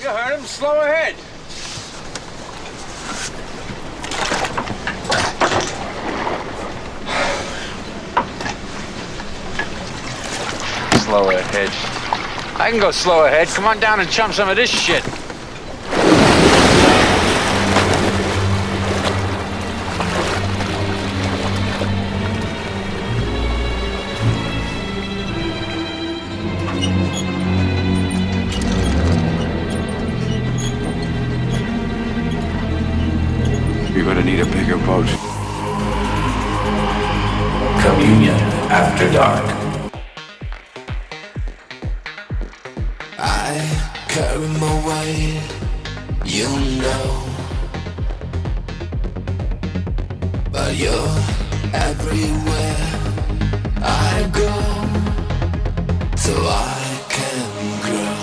You heard him. Slow ahead. Slow ahead. I can go slow ahead. Come on down and chum some of this shit. You're gonna need a bigger boat. Communion After Dark. I carry my weight, you know, but you're everywhere I go, so I can grow.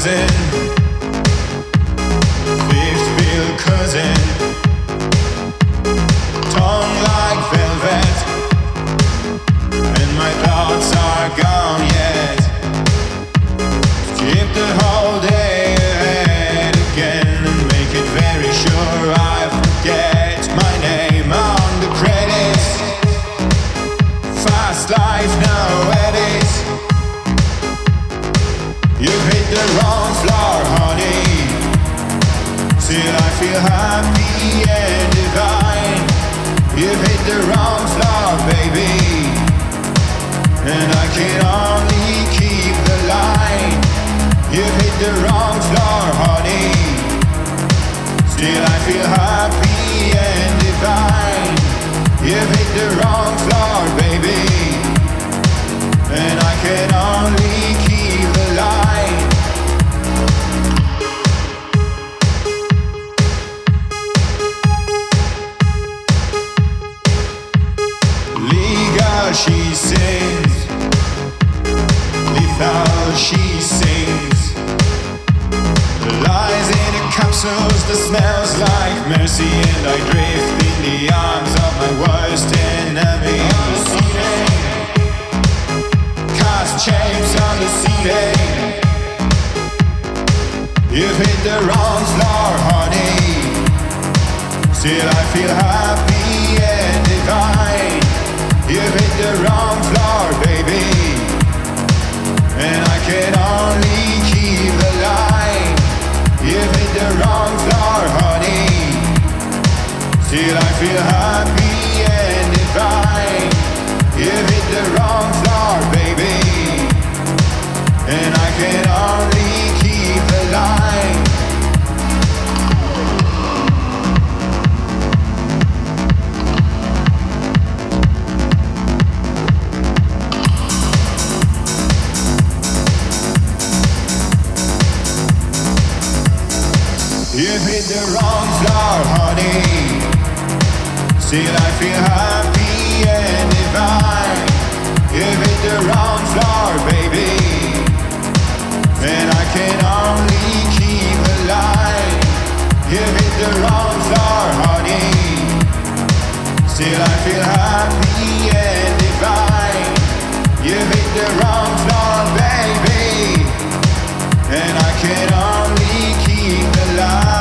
cousin, fifth bill cousin, tongue like velvet, and my thoughts are gone yet. Skip the whole day ahead again and make it very sure I forget my name on the credits. Fast life, no edits. You've hit the wrong floor, honey. Still I feel happy and divine. You've hit the wrong floor, baby, and I can only keep the line. You've hit the wrong floor, honey. Still I feel happy and divine. You've hit the wrong floor, baby, and I can only keep the line. Legal she sings, lethal she sings. Lies in a capsules that smells like mercy, and I drift in the arms of my worst enemy. On the ceiling, cast shapes on the ceiling. You've hit the wrong floor, honey. Still I feel happy and divine. You've hit the wrong floor, baby, and I can only keep the line. You've hit the wrong floor, honey. Still I feel happy and divine. You've hit the wrong floor, baby, and I can only keep the line. You've hit the wrong floor, honey. Still I feel happy and divine. You've hit the wrong floor, baby, and I can only keep the line. You've hit the wrong floor, honey. Still I feel happy and divine. You've hit the wrong floor, baby, and I can only keep the line.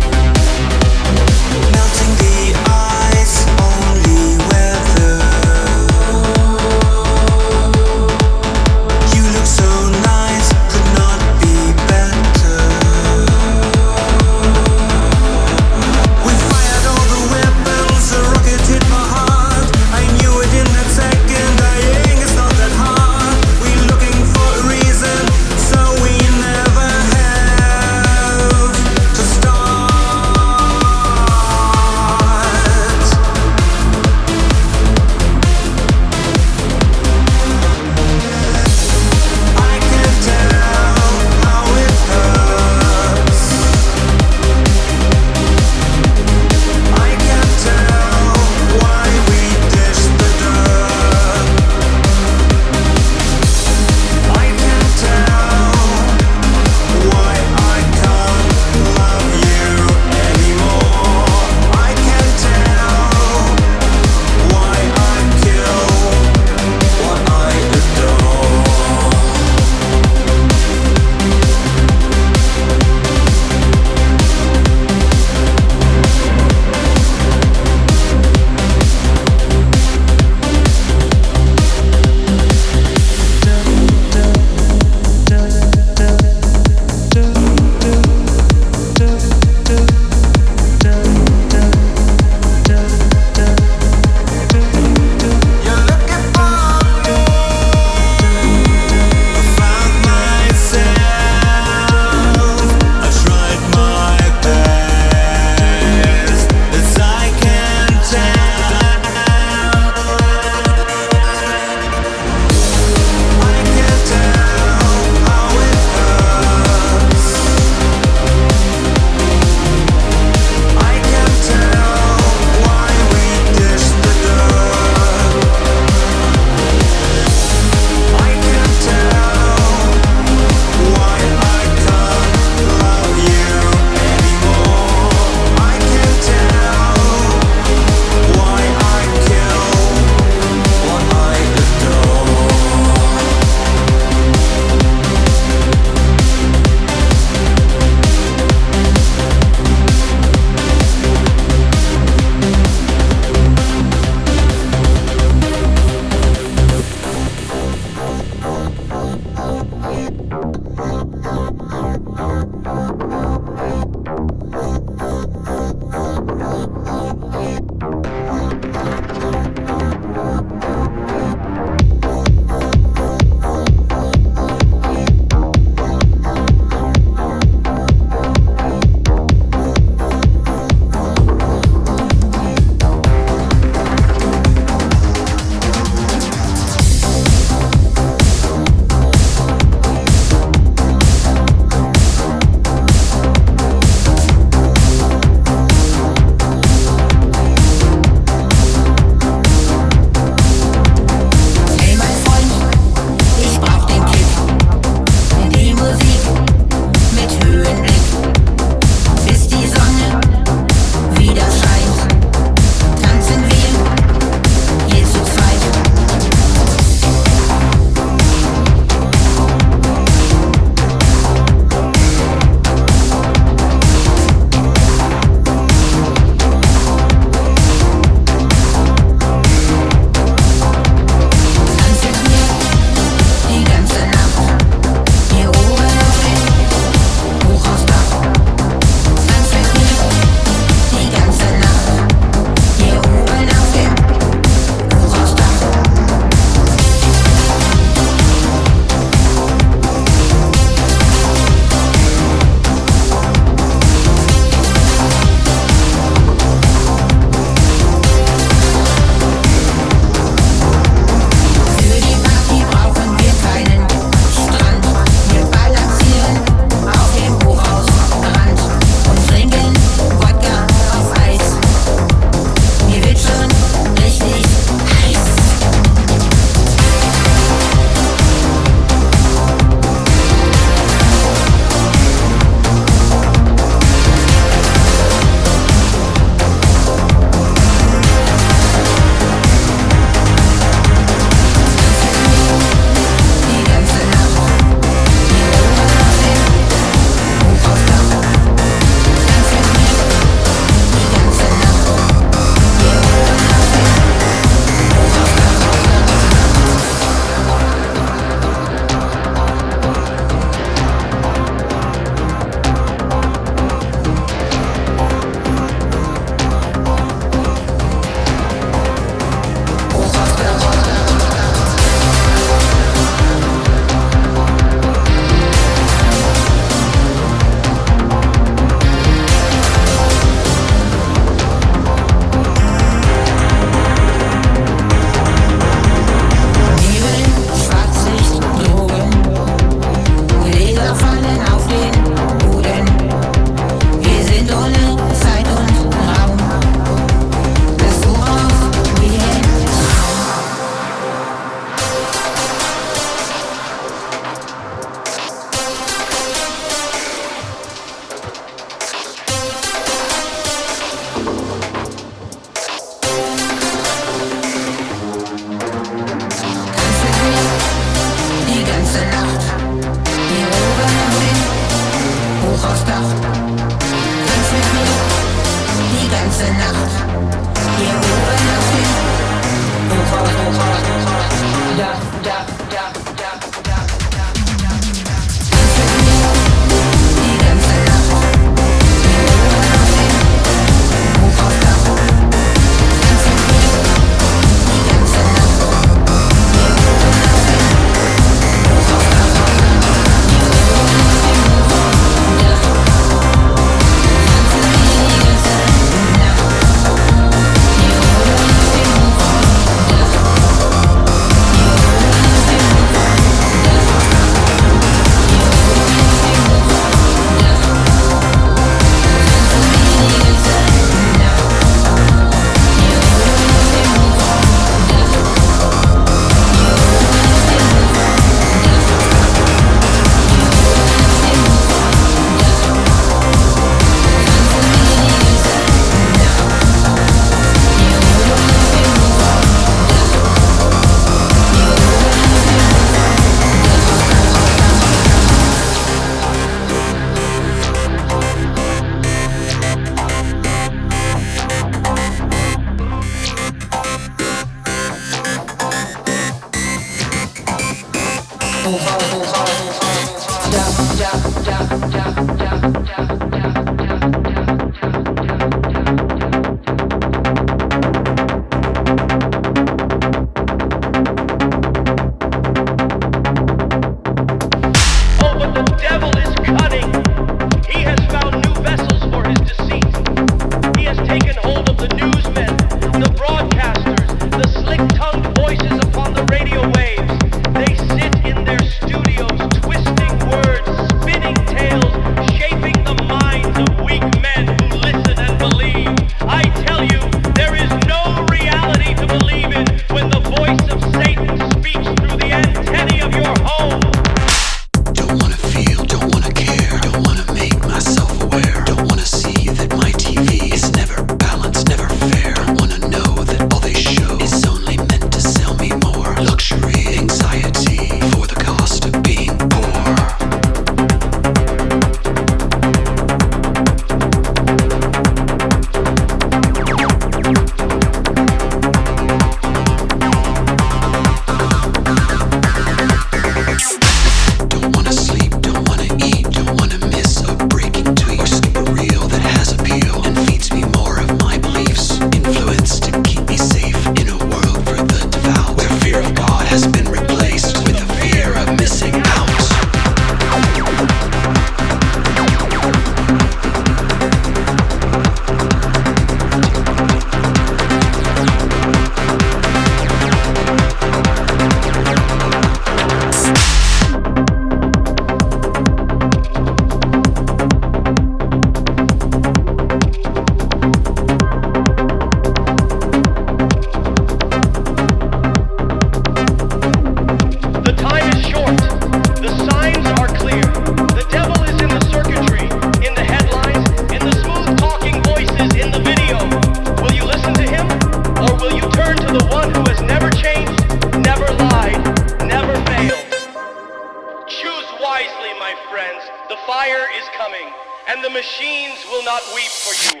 is coming, and the machines will not weep for you.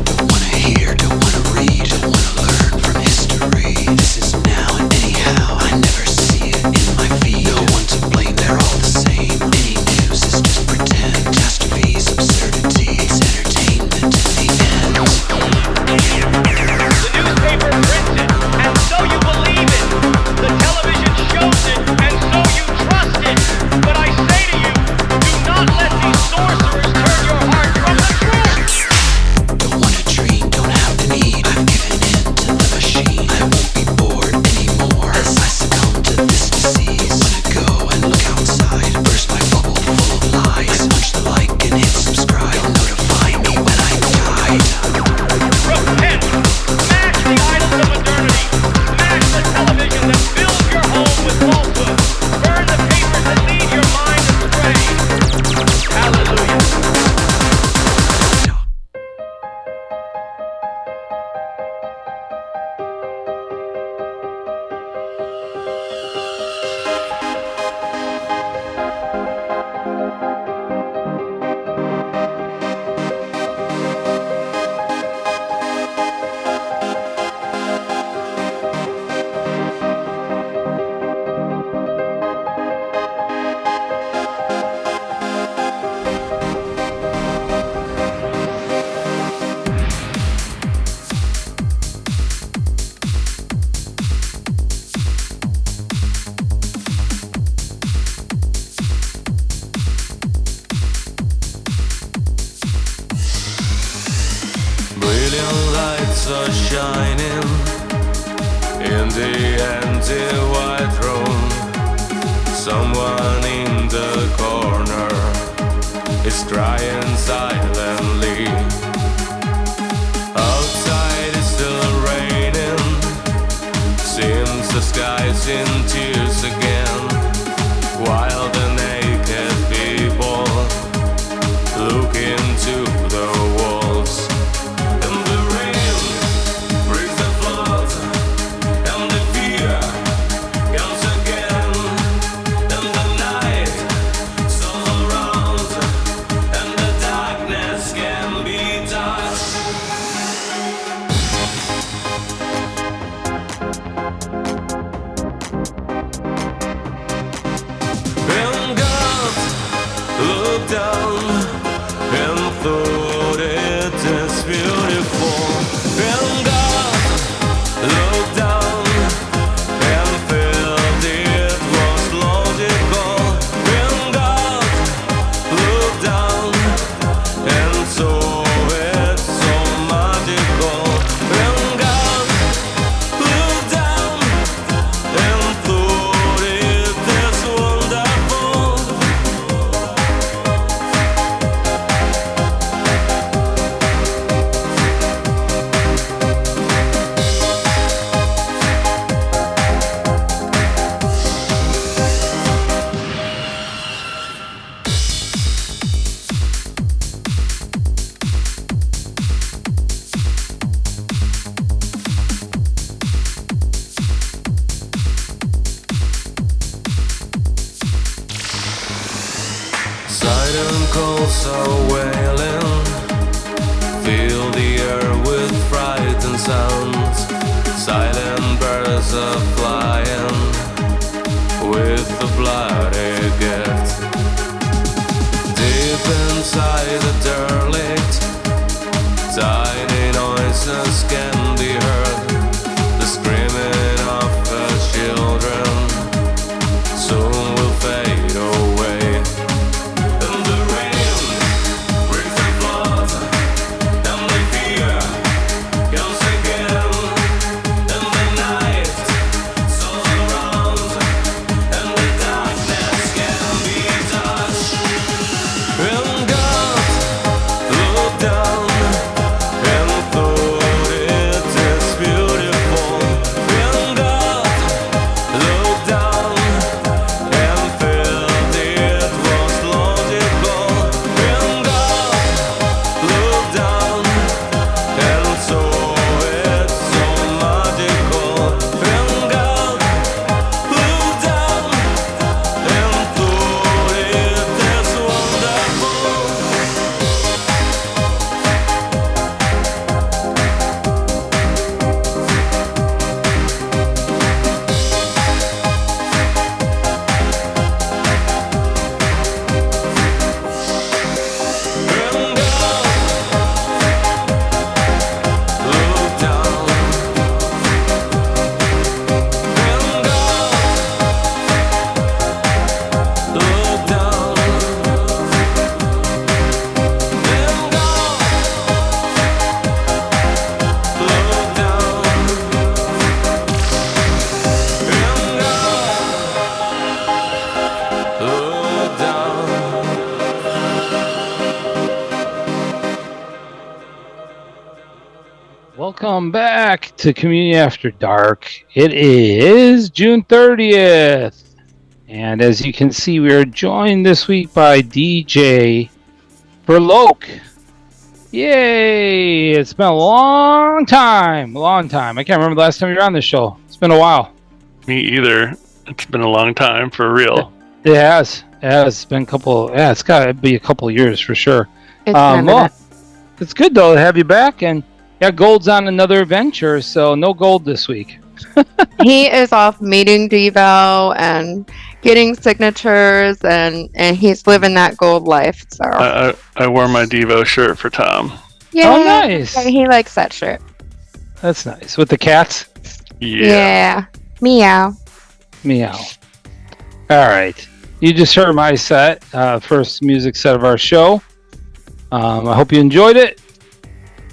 Don't wanna hear, don't wanna read, don't wanna learn from history. This is now and anyhow, I never see it in my feed. No one to blame, they're all the same. Any news is just pretend. Catastrophes, absurdities, entertainment in the end. The newspaper prints it, and so you believe it. The television shows it, and so you trust it. But I say to you, do not let these sorcerers turn your heart from the truth. Don't wanna dream, don't have the need. I've given in to the machine. I won't be bored anymore as I succumb to this disease. Wanna go and look outside, burst my bubble full of lies. Punch the like and hit subscribe. You'll notify me when I die. Repent! Smash the idols of modernity! Smash the television that fills your home with falsehood! Burn the papers that lead your mind astray! Hallelujah! Brilliant lights are shining in the empty white room. Someone in the corner is crying silently. Outside is still raining. Seems the sky's in tears again. While the naked people look into the walls. And the rain breaks the flood, and the fear comes again. And the night is all around, and the darkness can be touched. And God looked down and thought it is beautiful. And God looked down and felt it was logical. And God looked down and saw it so magical. And God looked down and thought it is wonderful. Siren calls are wailing. Fill the air with frightened sounds. Silent birds are flying with the bloody gift. Deep inside the derelict, tiny noises can be heard. The screaming of the children soon will fade away. And the rain brings the flood, and the fear comes again. And the night is all around, and the darkness can be touched. And God Welcome back to Communion After Dark. It is June 30th. And as you can see, we are joined this week by DJ Verloke. Yay! It's been a long time. I can't remember the last time you were on this show. It's been a while. Me either. It's been a long time, for real. It has. It's been a couple. Yeah, it's got to be a couple of years for sure. It's good though to have you back, and yeah, Gold's on another adventure, so no Gold this week. He is off meeting Devo and getting signatures, and he's living that Gold life. So I wore my Devo shirt for Tom. yeah, Oh, nice. He likes that shirt. That's nice with the cats. Yeah. Meow. Meow. All right, you just heard my set, first music set of our show. I hope you enjoyed it.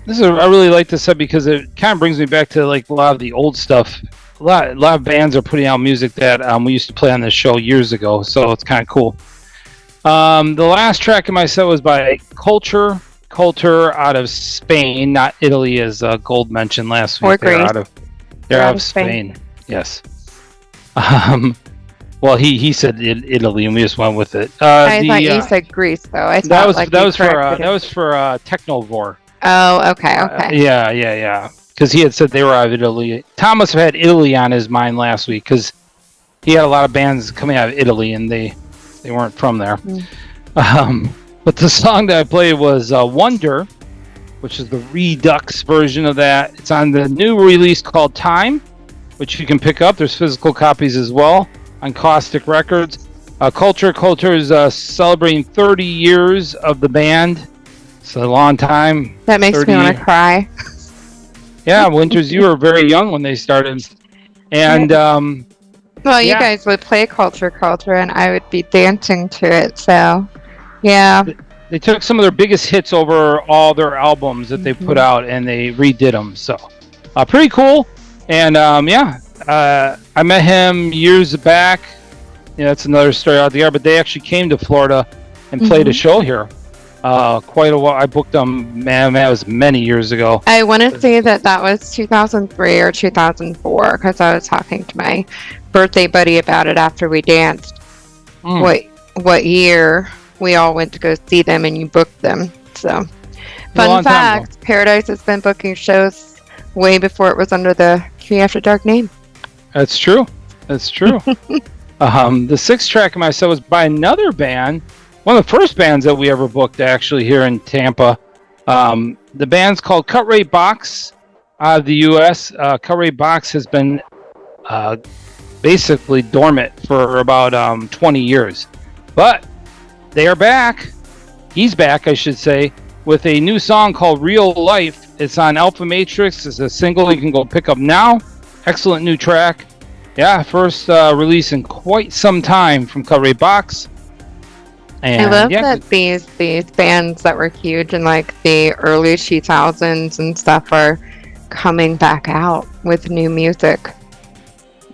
I really like this set because it kind of brings me back to like a lot of the old stuff. A lot of bands are putting out music that we used to play on this show years ago, so it's kind of cool. The last track in my set was by Kultur out of Spain, not Italy, as Gold mentioned last week. They're out of Spain. Yes. Well, he said Italy, and we just went with it. I thought you said Greece, though. That was for Technovore. Oh, okay. Yeah. Because he had said they were out of Italy. Tom must have had Italy on his mind last week because he had a lot of bands coming out of Italy, and they weren't from there. But the song that I played was Wonder, which is the Redux version of that. It's on the new release called Time, which you can pick up. There's physical copies as well on Caustic Records. Kultur is celebrating 30 years of the band. It's a long time. That makes me want to cry. Yeah, Winters, you were very young when they started. And, well, you guys would play Kultur, and I would be dancing to it, so, yeah. They took some of their biggest hits over all their albums that they put out, and they redid them, so. Pretty cool. And, I met him years back. Yeah, that's another story out there, but they actually came to Florida and played a show here. Quite a while. I booked them, man, it was many years ago. I want to say that was 2003 or 2004 because I was talking to my birthday buddy about it after we danced. What year we all went to go see them and you booked them. So, fun fact, Paradise has been booking shows way before it was under the Communion After Dark name. That's true. The sixth track of my set was by another band. One of the first bands that we ever booked, actually, here in Tampa. The band's called Cut.Rate.Box out of the U.S. Cut.Rate.Box has been basically dormant for about 20 years. But they are back. He's back, I should say, with a new song called Real Life. It's on Alpha Matrix. It's a single you can go pick up now. Excellent new track. Yeah, first release in quite some time from Cut.Rate.Box. I love that these bands that were huge in like the early 2000s and stuff are coming back out with new music.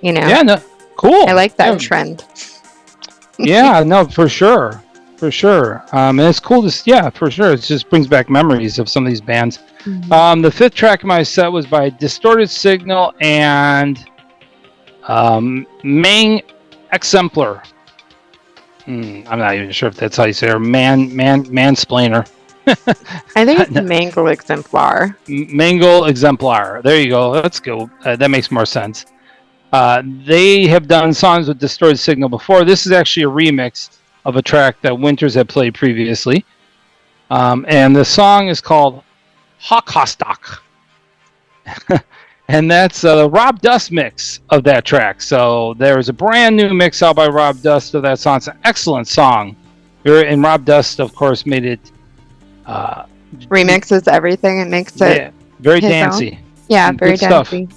You know? Yeah, no, cool. I like that trend. Yeah, no, for sure. And it's cool to, for sure. It just brings back memories of some of these bands. The fifth track of my set was by Distorted Signal and Mängelexemplar. I'm not even sure if that's how you say it. Or mansplainer. I think it's Mängelexemplar. Mängelexemplar. There you go. Let's go. That makes more sense. They have done songs with Distorted Signal before. This is actually a remix of a track that Winters had played previously. And the song is called Hochhausdach. And that's the Rob Dust mix of that track. So there's a brand new mix out by Rob Dust of that song. It's an excellent song. And Rob Dust, of course, made it... remixes everything and makes it very dancey. Own. Yeah, very dancey.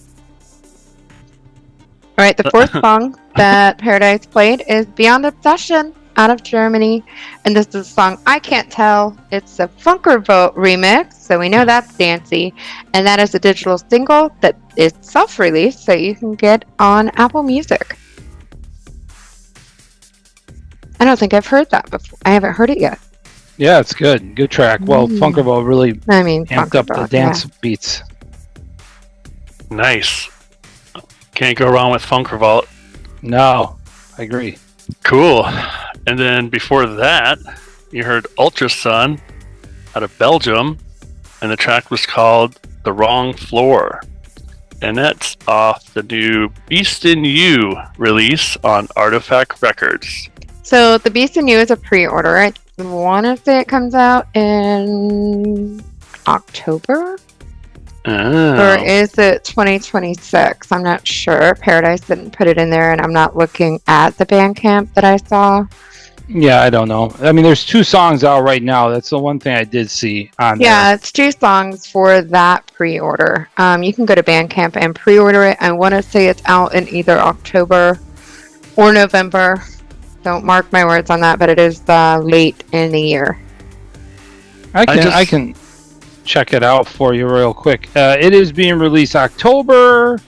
All right, the fourth song that Paradise played is Beyond Obsession out of Germany. And this is a song I Can't Tell. It's a Vogt remix, so we know that's dancey. And that is a digital single that is self-released, so you can get on Apple Music. I don't think I've heard that before. I haven't heard it yet. Yeah, it's good. Good track. Well, Vogt really amped up the dance beats. Nice. Can't go wrong with Funk Revolt. No, I agree. Cool. And then before that, you heard Ultra Sunn out of Belgium, and the track was called The Wrong Floor. And that's off the new Beast in You release on Artifact Records. So the Beast in You is a pre-order. I want to say it comes out in October? Or is it 2026? I'm not sure. Paradise didn't put it in there, and I'm not looking at the Bandcamp that I saw. Yeah, I don't know. I mean, there's 2 songs out right now. That's the one thing I did see on there. Yeah, it's 2 songs for that pre-order. You can go to Bandcamp and pre-order it. I want to say it's out in either October or November. Don't mark my words on that, but it is late in the year. I can check it out for you real quick. It is being released October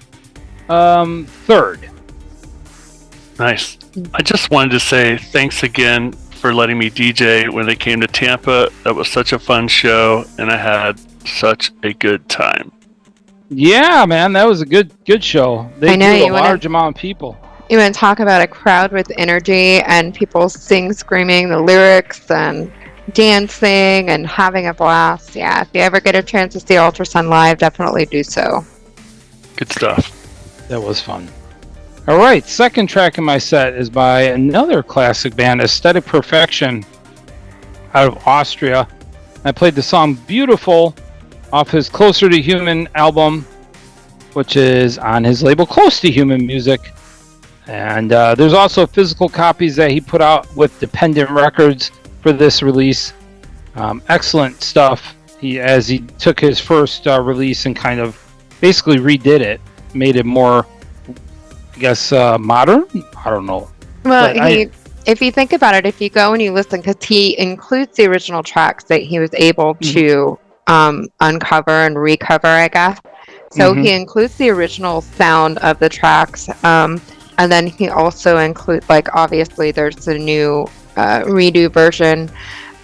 3rd. Nice. I just wanted to say thanks again for letting me DJ when they came to Tampa. That was such a fun show, and I had such a good time. Yeah, man, that was a good show. They drew a large amount of people. You want to talk about a crowd with energy and people screaming the lyrics and dancing and having a blast. Yeah, if you ever get a chance to see Ultra Sunn live, definitely do so. Good stuff. That was fun. All right, second track in my set is by another classic band, Aesthetic Perfection, out of Austria. I played the song Beautiful off his Closer to Human album, which is on his label Close to Human Music. And there's also physical copies that he put out with Dependent Records for this release. Excellent stuff. He took his first release and kind of basically redid it, made it more, I guess, modern? I don't know. Well, if you think about it, if you go and you listen, because he includes the original tracks that he was able to uncover and recover, I guess. So he includes the original sound of the tracks. And then he also includes, like, obviously there's the new redo version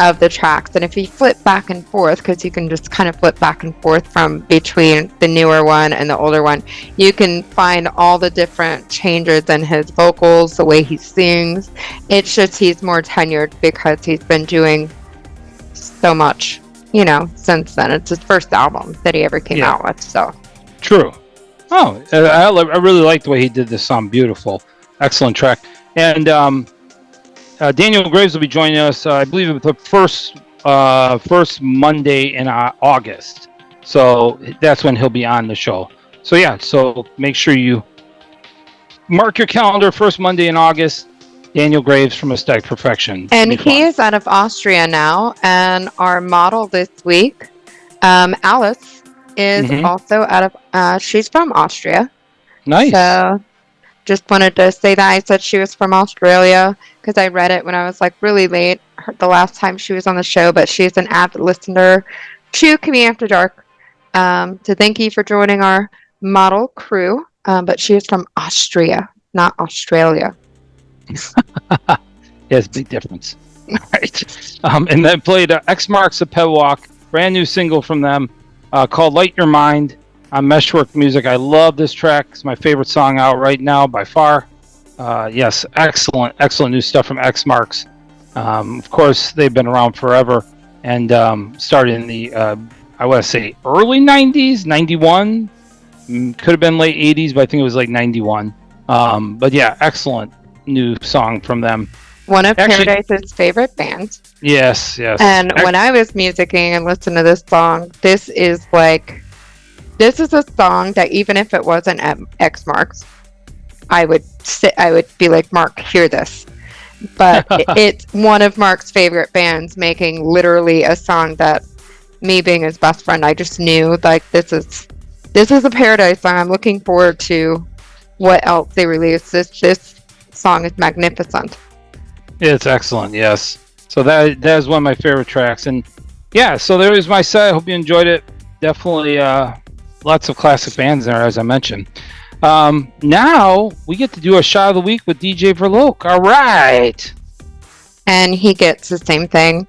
of the tracks. And if you flip back and forth, because you can just kind of flip back and forth from between the newer one and the older one, you can find all the different changes in his vocals, the way he sings. It's just he's more tenured because he's been doing so much, since then. It's his first album that he ever came out with, so. True. Oh, I really like the way he did this song. Beautiful. Excellent track. And Daniel Graves will be joining us, I believe, the first Monday in August. So that's when he'll be on the show. So yeah, so make sure you mark your calendar, first Monday in August. Daniel Graves from Aesthetic Perfection. And he is out of Austria now. And our model this week, Alice, is also out of, she's from Austria. Nice. So just wanted to say that. I said she was from Australia because I read it when I was like really late the last time she was on the show, but she's an avid listener to Commune After Dark. So thank you for joining our model crew. But she is from Austria, not Australia. Yes, big difference. All right. And then played X Marks The Pedwalk, brand new single from them. Called Light Your Mind on Meshwork Music. I love this track. It's my favorite song out right now by far. Yes, excellent new stuff from X Marks. Of course, they've been around forever and started in the, I want to say, early 90s, 91. Could have been late 80s, but I think it was like 91. But yeah, excellent new song from them. One of Paradise's favorite bands. Yes. And when I was musicking and listened to this song, this is a song that even if it wasn't at X Marks, I would be like, Mark, hear this. But it's one of Mark's favorite bands making literally a song that me being his best friend, I just knew like this is a Paradise song. I'm looking forward to what else they release. This song is magnificent. It's excellent, yes. So that is one of my favorite tracks. And yeah, so there is my set. I hope you enjoyed it. Definitely lots of classic bands there, as I mentioned. Now we get to do a shot of the week with DJ Verloc. All right. And he gets the same thing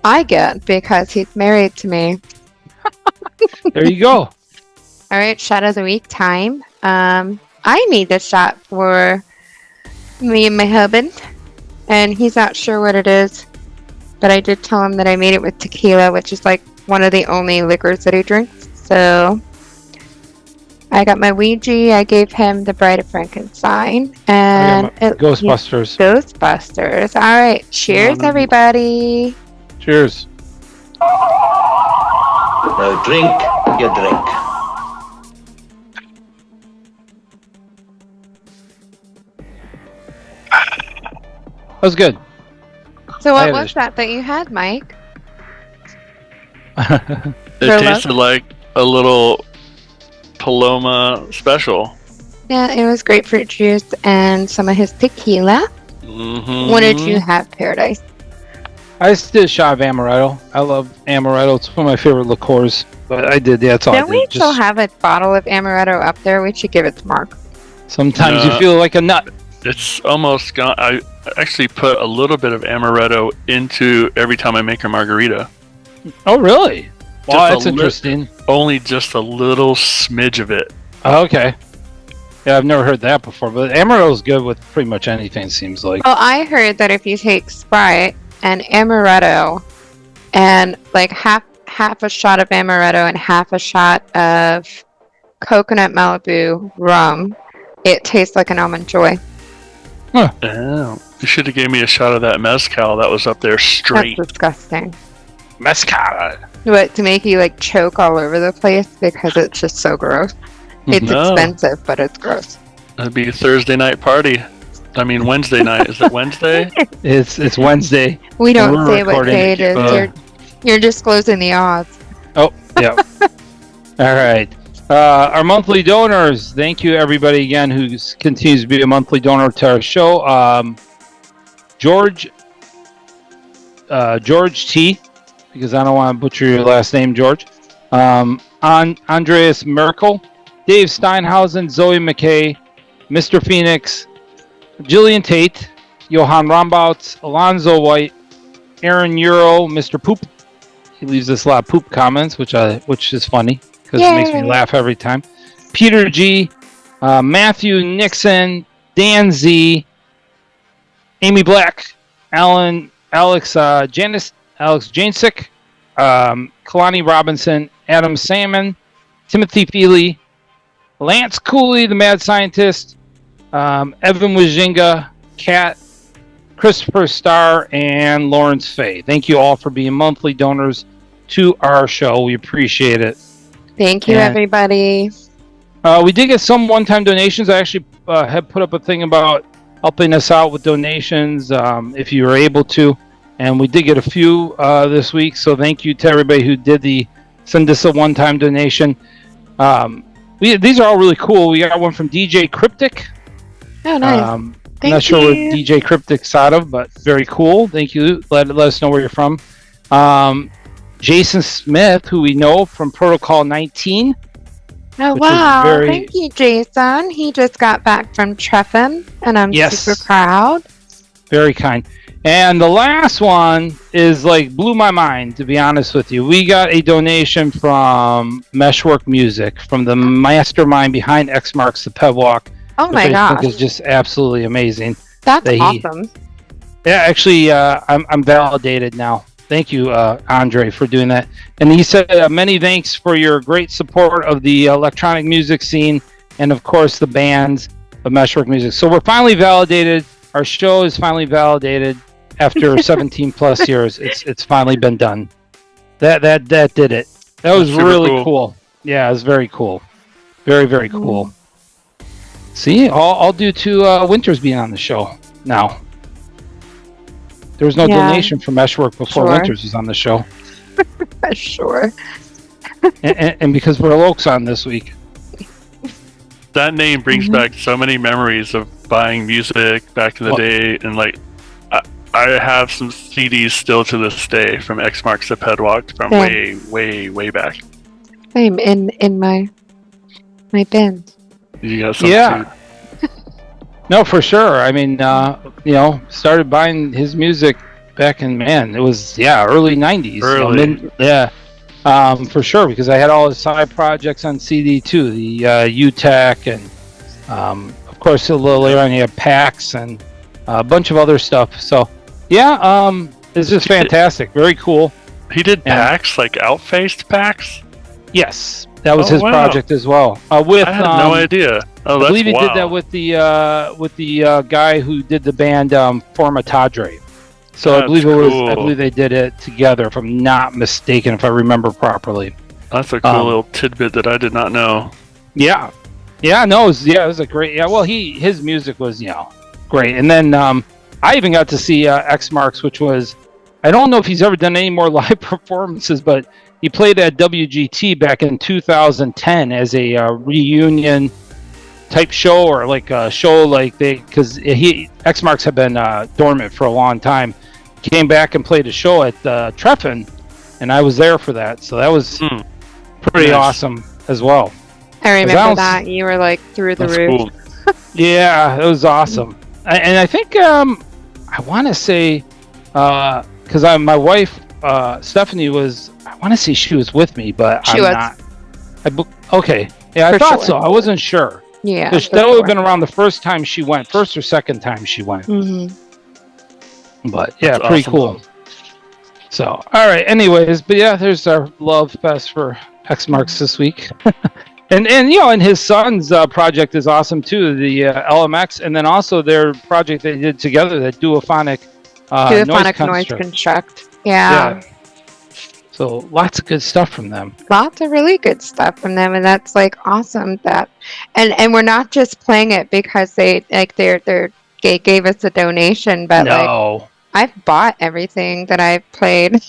I get because he's married to me. There you go. All right, shot of the week time. I made this shot for me and my husband, and he's not sure what it is, but I did tell him that I made it with tequila, which is like one of the only liquors that he drinks. So I got my Ouija. I gave him the Bride of Frankenstein and Ghostbusters. Ghostbusters. All right, cheers, everybody. Cheers. Now drink your drink. That was good. So what was that you had, Mike? It tasted like a little Paloma special. Yeah, it was grapefruit juice and some of his tequila. Mm-hmm. What did you have, Paradise? I just did a shot of amaretto. I love amaretto. It's one of my favorite liqueurs. But I did, that's all I did. Don't we still have a bottle of amaretto up there? We should give it to Mark. Sometimes you feel like a nut. It's almost gone. I actually put a little bit of amaretto into every time I make a margarita. Oh, really? Wow, that's interesting. Only just a little smidge of it. Oh, okay. Yeah, I've never heard that before, but amaretto is good with pretty much anything, seems like. Oh, I heard that if you take Sprite and amaretto and like half a shot of amaretto and half a shot of coconut Malibu rum, it tastes like an almond joy. Huh. Oh, you should have gave me a shot of that mezcal that was up there straight. That's disgusting. Mezcal. What, to make you like choke all over the place because it's just so gross? It's expensive, but it's gross. That'd be a Thursday night party. I mean Wednesday night. Is it Wednesday? It's Wednesday. We don't say what day it is. You're disclosing the odds. Oh, yeah. All right. Our monthly donors. Thank you, everybody, again, who continues to be a monthly donor to our show. George T, because I don't want to butcher your last name, George. Andreas Merkel, Dave Steinhausen, Zoe McKay, Mr. Phoenix, Jillian Tate, Johan Rombouts, Alonzo White, Aaron Euro, Mr. Poop. He leaves us a lot of poop comments, which is funny because it makes me laugh every time. Peter G, Matthew Nixon, Dan Z, Amy Black, Alex Janesic, Kalani Robinson, Adam Salmon, Timothy Feely, Lance Cooley, the Mad Scientist, Evan Wajinga, Kat, Christopher Starr, and Lawrence Fay. Thank you all for being monthly donors to our show. We appreciate it. Thank you, everybody. We did get some one-time donations. I actually had put up a thing about helping us out with donations if you were able to. And we did get a few this week. So thank you to everybody who did send us a one-time donation. These are all really cool. We got one from DJ Cryptic. Oh, nice. I'm not sure where DJ Cryptic's out of, but very cool. Thank you. Let us know where you're from. Jason Smith, who we know from Protocol 19. Oh, wow. Thank you, Jason. He just got back from Treffin, and I'm super proud. Very kind. And the last one is blew my mind, to be honest with you. We got a donation from Meshwork Music, from the mastermind behind X Marks The Pedwalk. Oh my gosh. It's just absolutely amazing. That's awesome. Yeah, actually, I'm validated now. Thank you, Andre, for doing that. And he said, many thanks for your great support of the electronic music scene and, of course, the bands of Meshwork Music. So we're finally validated. Our show is finally validated after 17 plus years. It's finally been done. That did it. That was really cool. Yeah, it was very cool. Very, very cool. See, all due to Winters being on the show now. There was no donation from Meshwork before Winters was on the show. Sure. and because we're Lokes on this week. That name brings back so many memories of buying music back in the day, and I have some CDs still to this day from X Marks The Pedwalk from way back. Same in my bins. You got some too. No, for sure. I mean, started buying his music back in, it was, early 90s. for sure, because I had all his side projects on CD too, the UTech, and of course a little later on he had PAX and a bunch of other stuff. So yeah, it's just fantastic, very cool. He did PAX, like outfaced PAX? Yes, that was his project as well. With I had no idea. Oh, that's I believe he did that with the guy who did the band Formatadre. So That's I believe it was. I cool. believe they did it together, if I'm not mistaken, if I remember properly. That's a cool little tidbit that I did not know. Yeah, no, it was a great. Yeah, well, his music was great, and then I even got to see X Marks, which was, I don't know if he's ever done any more live performances, but he played at WGT back in 2010 as a reunion type show, or like a show like because X Marks had been dormant for a long time. Came back and played a show at Treffen, and I was there for that, so that was pretty awesome as well. I remember that you were like through the roof. Cool. Yeah, it was awesome. And I think I want to say because my wife Stephanie was, I want to say she was with me, but she was not. Okay, yeah, I thought so. I wasn't sure. Yeah, that would have been around the first time she went, first or second time she went. But yeah, That's pretty awesome. cool. So, all right. Anyways, but yeah, there's our love fest for X Marks this week. and and his son's project is awesome too, the LMX, and then also their project they did together, that duophonic noise construct. Yeah. So lots of good stuff from them. Lots of really good stuff from them, and that's like awesome. That and we're not just playing it because they gave us a donation, but like I've bought everything that I've played.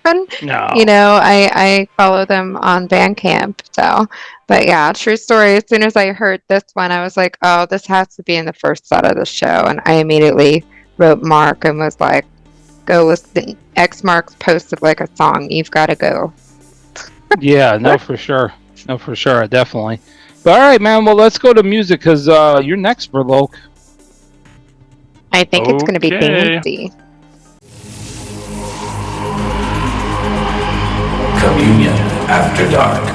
And, I follow them on Bandcamp. So, but yeah, true story. As soon as I heard this one, I was like, oh, this has to be in the first set of the show. And I immediately wrote Mark and was like, go listen. X Marks posted like a song. You've got to go. Yeah, no, for sure. No, for sure. Definitely. But all right, man. Well, let's go to music because you're next, Verloke. I think it's going to be fancy. Communion After Dark.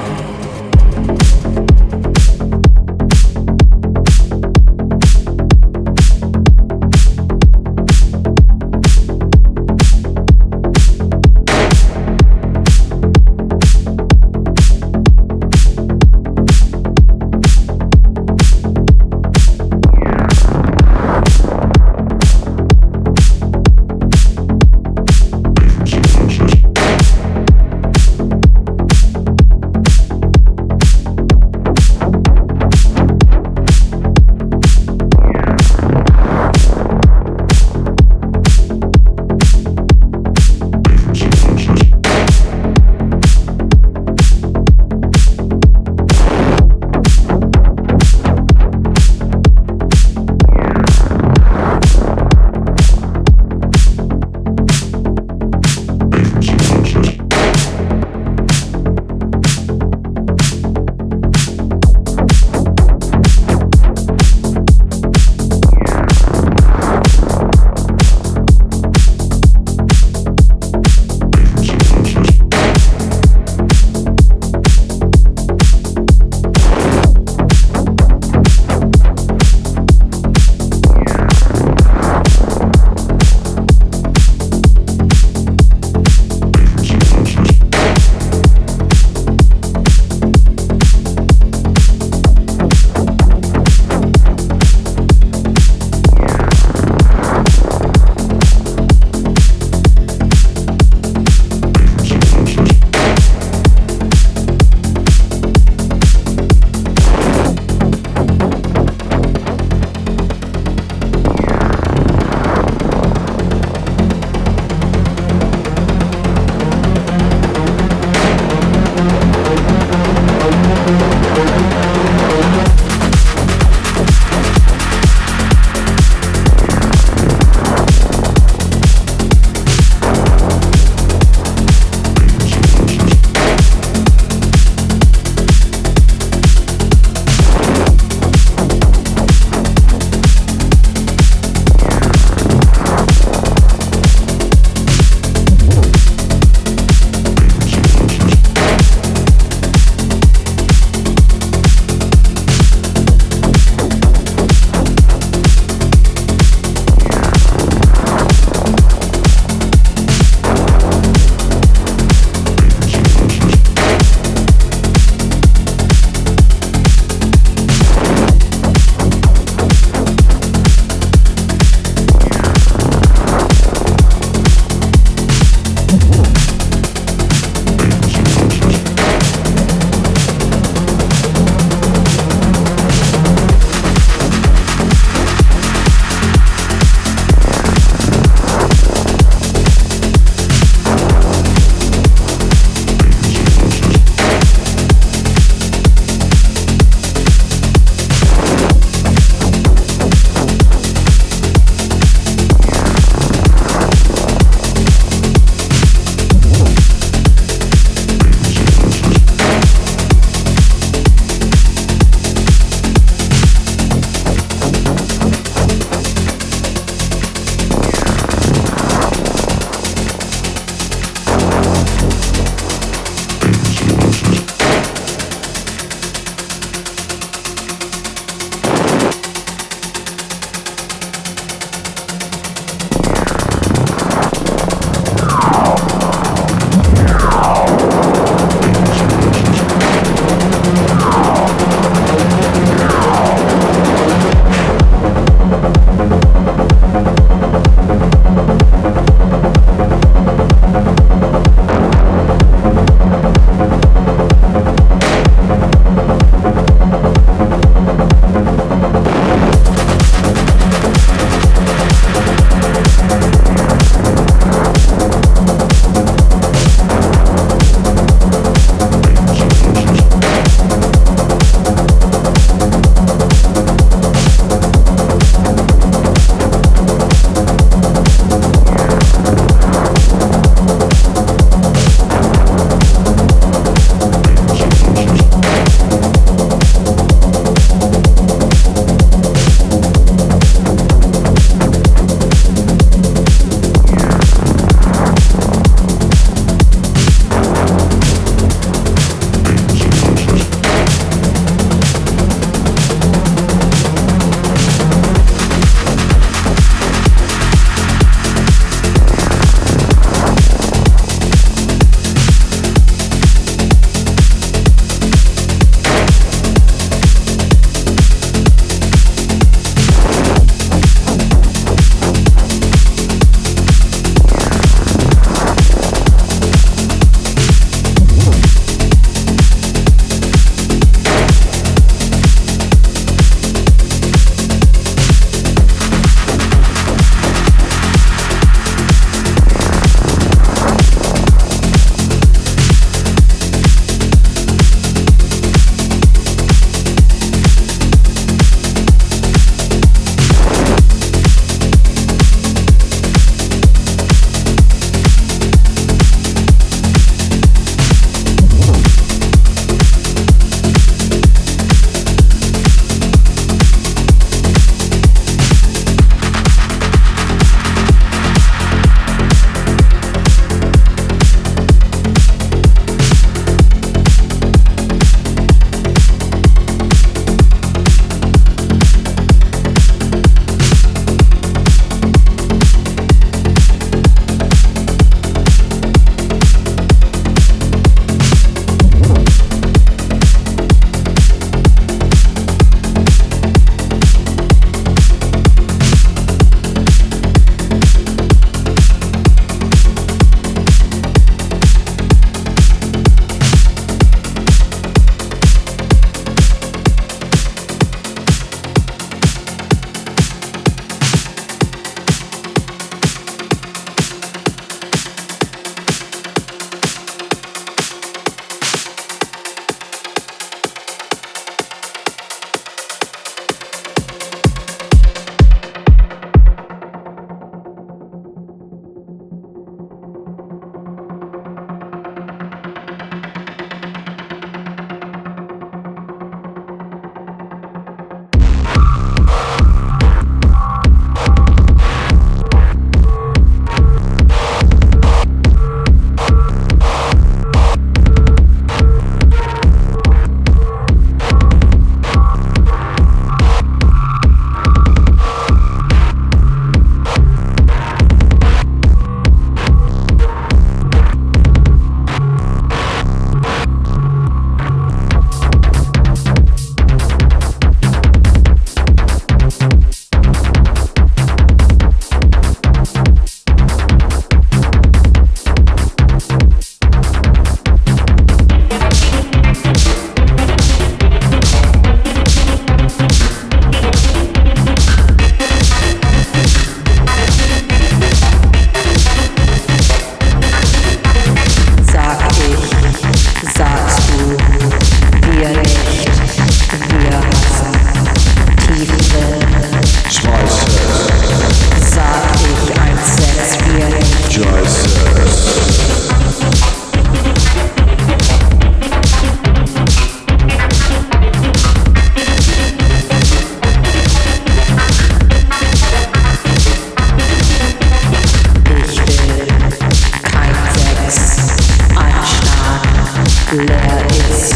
Leer ist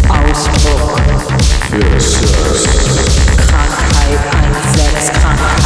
Ausdruck. Krankheit, Ansetzkrankheit.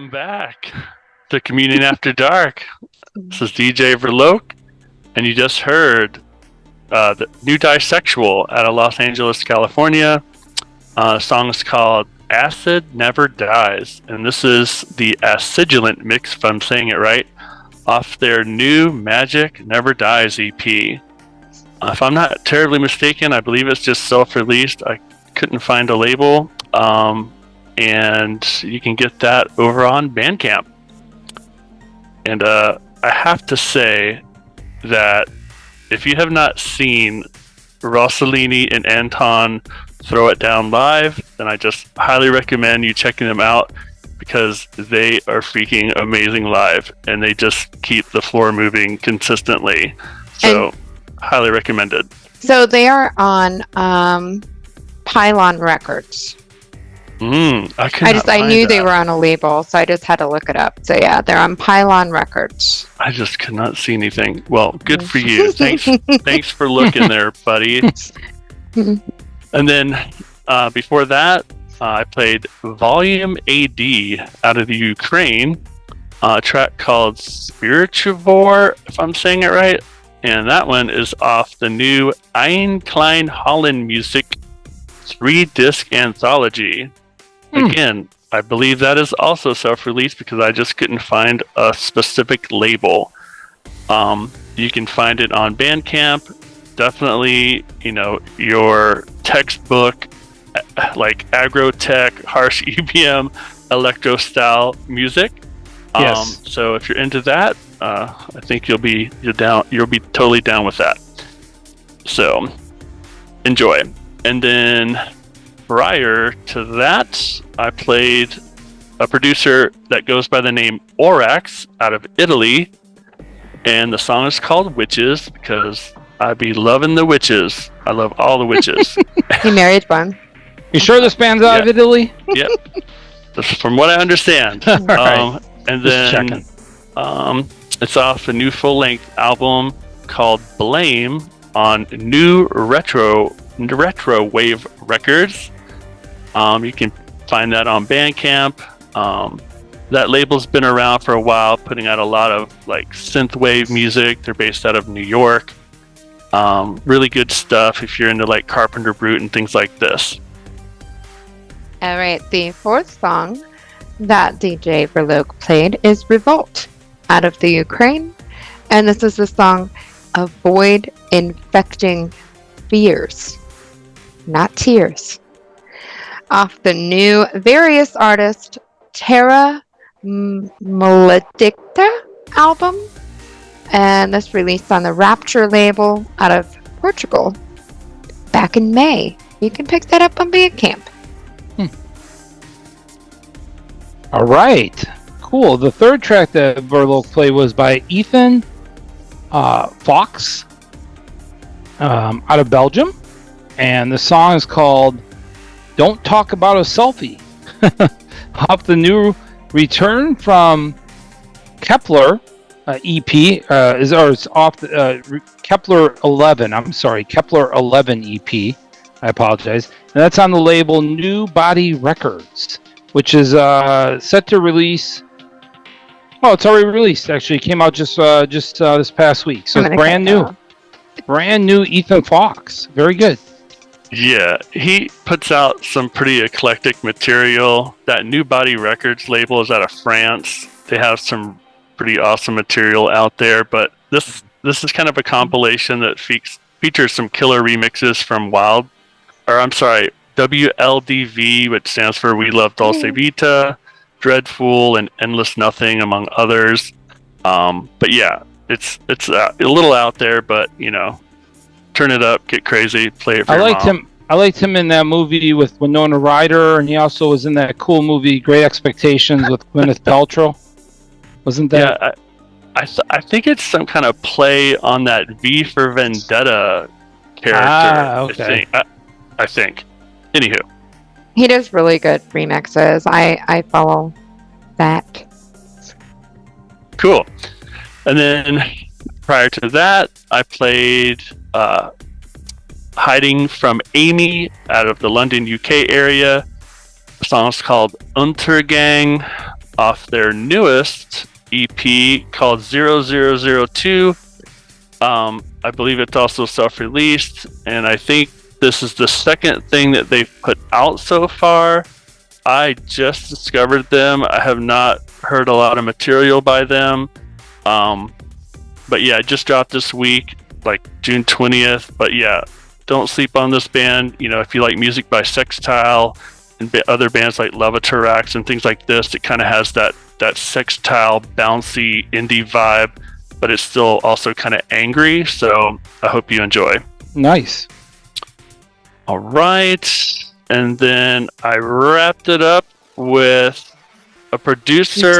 Welcome back to Communion After Dark. This is DJ Verloc, and you just heard the new Bisexual out of Los Angeles, California. The song is called Acid Never Dies, and this is the Acidulant mix, if I'm saying it right, off their new Magic Never Dies EP. If I'm not terribly mistaken, I believe it's just self-released. I couldn't find a label, and you can get that over on Bandcamp. And I have to say that if you have not seen Rossellini and Anton throw it down live, then I just highly recommend you checking them out, because they are freaking amazing live, and they just keep the floor moving consistently. So, highly recommended. So they are on Pylon Records. I knew they were on a label, so I just had to look it up. So yeah, they're on Pylon Records. I just could not see anything. Well, good for you. Thanks for looking there, buddy. And then before that, I played Volume AD out of the Ukraine, a track called Spirituvore, if I'm saying it right. And that one is off the new Ein Klein Holland Music 3-disc anthology. Again, I believe that is also self-released, because I just couldn't find a specific label. You can find it on Bandcamp. Definitely, your textbook, like aggro tech, harsh EBM, electro style music. Yes. So if you're into that, I think you'll be totally down with that. So enjoy. And then prior to that, I played a producer that goes by the name Orax out of Italy, and the song is called Witches, because I be loving the witches. I love all the witches. You married one. You sure this band's out of Italy? Yep. That's from what I understand. Right. And Just then checking. It's off a new full-length album called Blame on New Retro Wave Records. You can find that on Bandcamp. That label's been around for a while, putting out a lot of like synthwave music. They're based out of New York. Really good stuff if you're into like Carpenter Brute and things like this. All right, the fourth song that DJ Verloc played is Revolt out of the Ukraine, and this is the song Avoid Infecting Fears, not Tears, off the new various artist Terra Maledicta album, and this released on the Rapture label out of Portugal back in May. You can pick that up on Bandcamp. All right, cool. The third track that Verloc played was by Ethan Fawkes out of Belgium, and the song is called Don't Talk About a Selfie, off the new Return from Kepler EP, it's off the Kepler 11, I'm sorry, Kepler 11 EP, I apologize, and that's on the label New Body Records, which is set to release. Oh, it's already released. Actually, it came out just this past week. So it's brand new Ethan Fawkes. Very good. Yeah, he puts out some pretty eclectic material. That New Body Records label is out of France. They have some pretty awesome material out there. But this is kind of a compilation that features some killer remixes from WLDV, which stands for We Love Dolce Vita, Dreadful, and Endless Nothing, among others. But yeah, it's a little out there, but turn it up, get crazy, play it for your mom. I liked him in that movie with Winona Ryder, and he also was in that cool movie Great Expectations with Gwyneth Paltrow. Wasn't that? Yeah, I think it's some kind of play on that V for Vendetta character. Okay. I think. Anywho. He does really good remixes. I follow that. Cool. And then prior to that, I played Hiding from Amy out of the London, UK area. The song's called Untergang. off their newest EP called 0002. I believe it's also self-released, and I think this is the second thing that they've put out so far. I just discovered them. I have not heard a lot of material by them. But yeah, it just dropped this week, like June 20th. But yeah, don't sleep on this band. You know, if you like music by Sextile and other bands like Leviturax and things like this, it kind of has that Sextile, bouncy indie vibe, but it's still also kind of angry. So I hope you enjoy. Nice. All right. And then I wrapped it up with a producer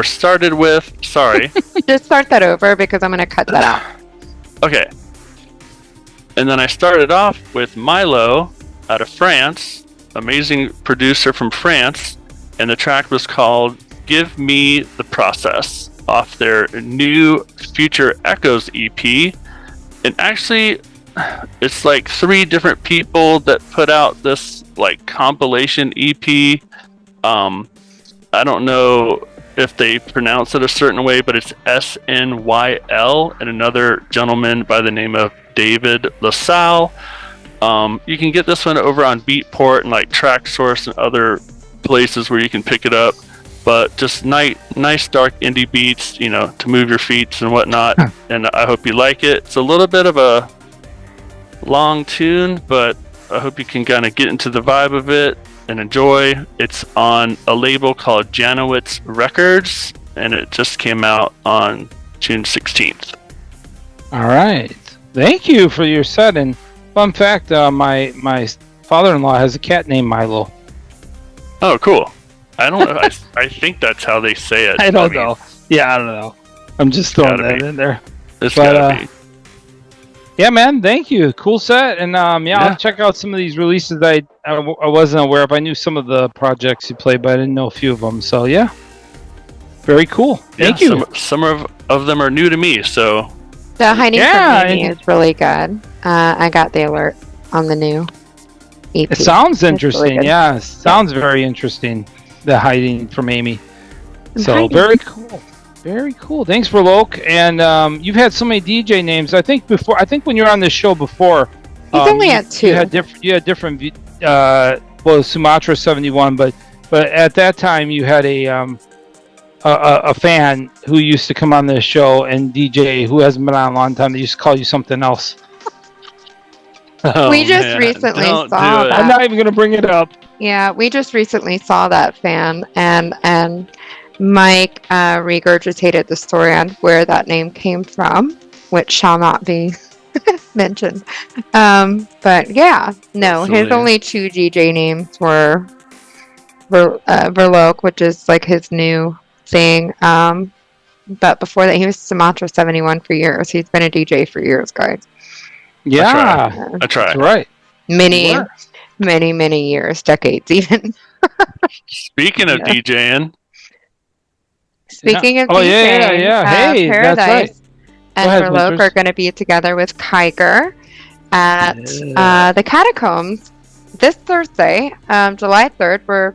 started with, sorry. Just start that over because I'm going to cut that out. Okay. And then I started off with Myyllo out of France, amazing producer from France, and the track was called Give Me the Process off their new Future Echoes EP. And actually, it's like 3 different people that put out this like compilation EP. I don't know if they pronounce it a certain way, but it's SNYL, and another gentleman by the name of David LaSalle. You can get this one over on Beatport and like TrackSource and other places where you can pick it up. But just nice dark indie beats, you know, to move your feet and whatnot. And I hope you like it. It's a little bit of a long tune, but I hope you can kind of get into the vibe of it and enjoy. It's on a label called Janowitz Records, and it just came out on June 16th. All right. Thank you for your set. And fun fact, my father-in-law has a cat named Myyllo. Oh, cool. I don't know. I think that's how they say it. I don't know. Yeah, I don't know. I'm just throwing that in there. It's gotta be. Yeah, man. Thank you. Cool set. And I'll check out some of these releases I wasn't aware of. I knew some of the projects you played, but I didn't know a few of them. So yeah, very cool. Thank you. Some of them are new to me. So the Hiding from Amy is really good. I got the alert on the new EP. It sounds interesting. Really sounds very interesting. The Hiding from Amy. So very cool. Very cool. Thanks for Loke. And you've had so many DJ names. I think when you were on this show before, he's only had 2. You had different. Sumatra 71, but at that time you had a fan who used to come on this show and DJ who hasn't been on a long time. They used to call you something else. We just recently saw that. I'm not even going to bring it up. Yeah, we just recently saw that fan, and Mike regurgitated the story on where that name came from, which shall not be mentioned. But yeah, no, Absolutely. his only 2 DJ names were Verloc, which is like his new thing. But before that, he was Sumatra 71 for years. He's been a DJ for years, guys. Yeah, I try. That's right. Many years, decades even. Speaking of DJing. Speaking of DJing, hey, Paradise that's right. and Verloc are going to be together with Kiger at the Catacombs this Thursday, July 3rd. We're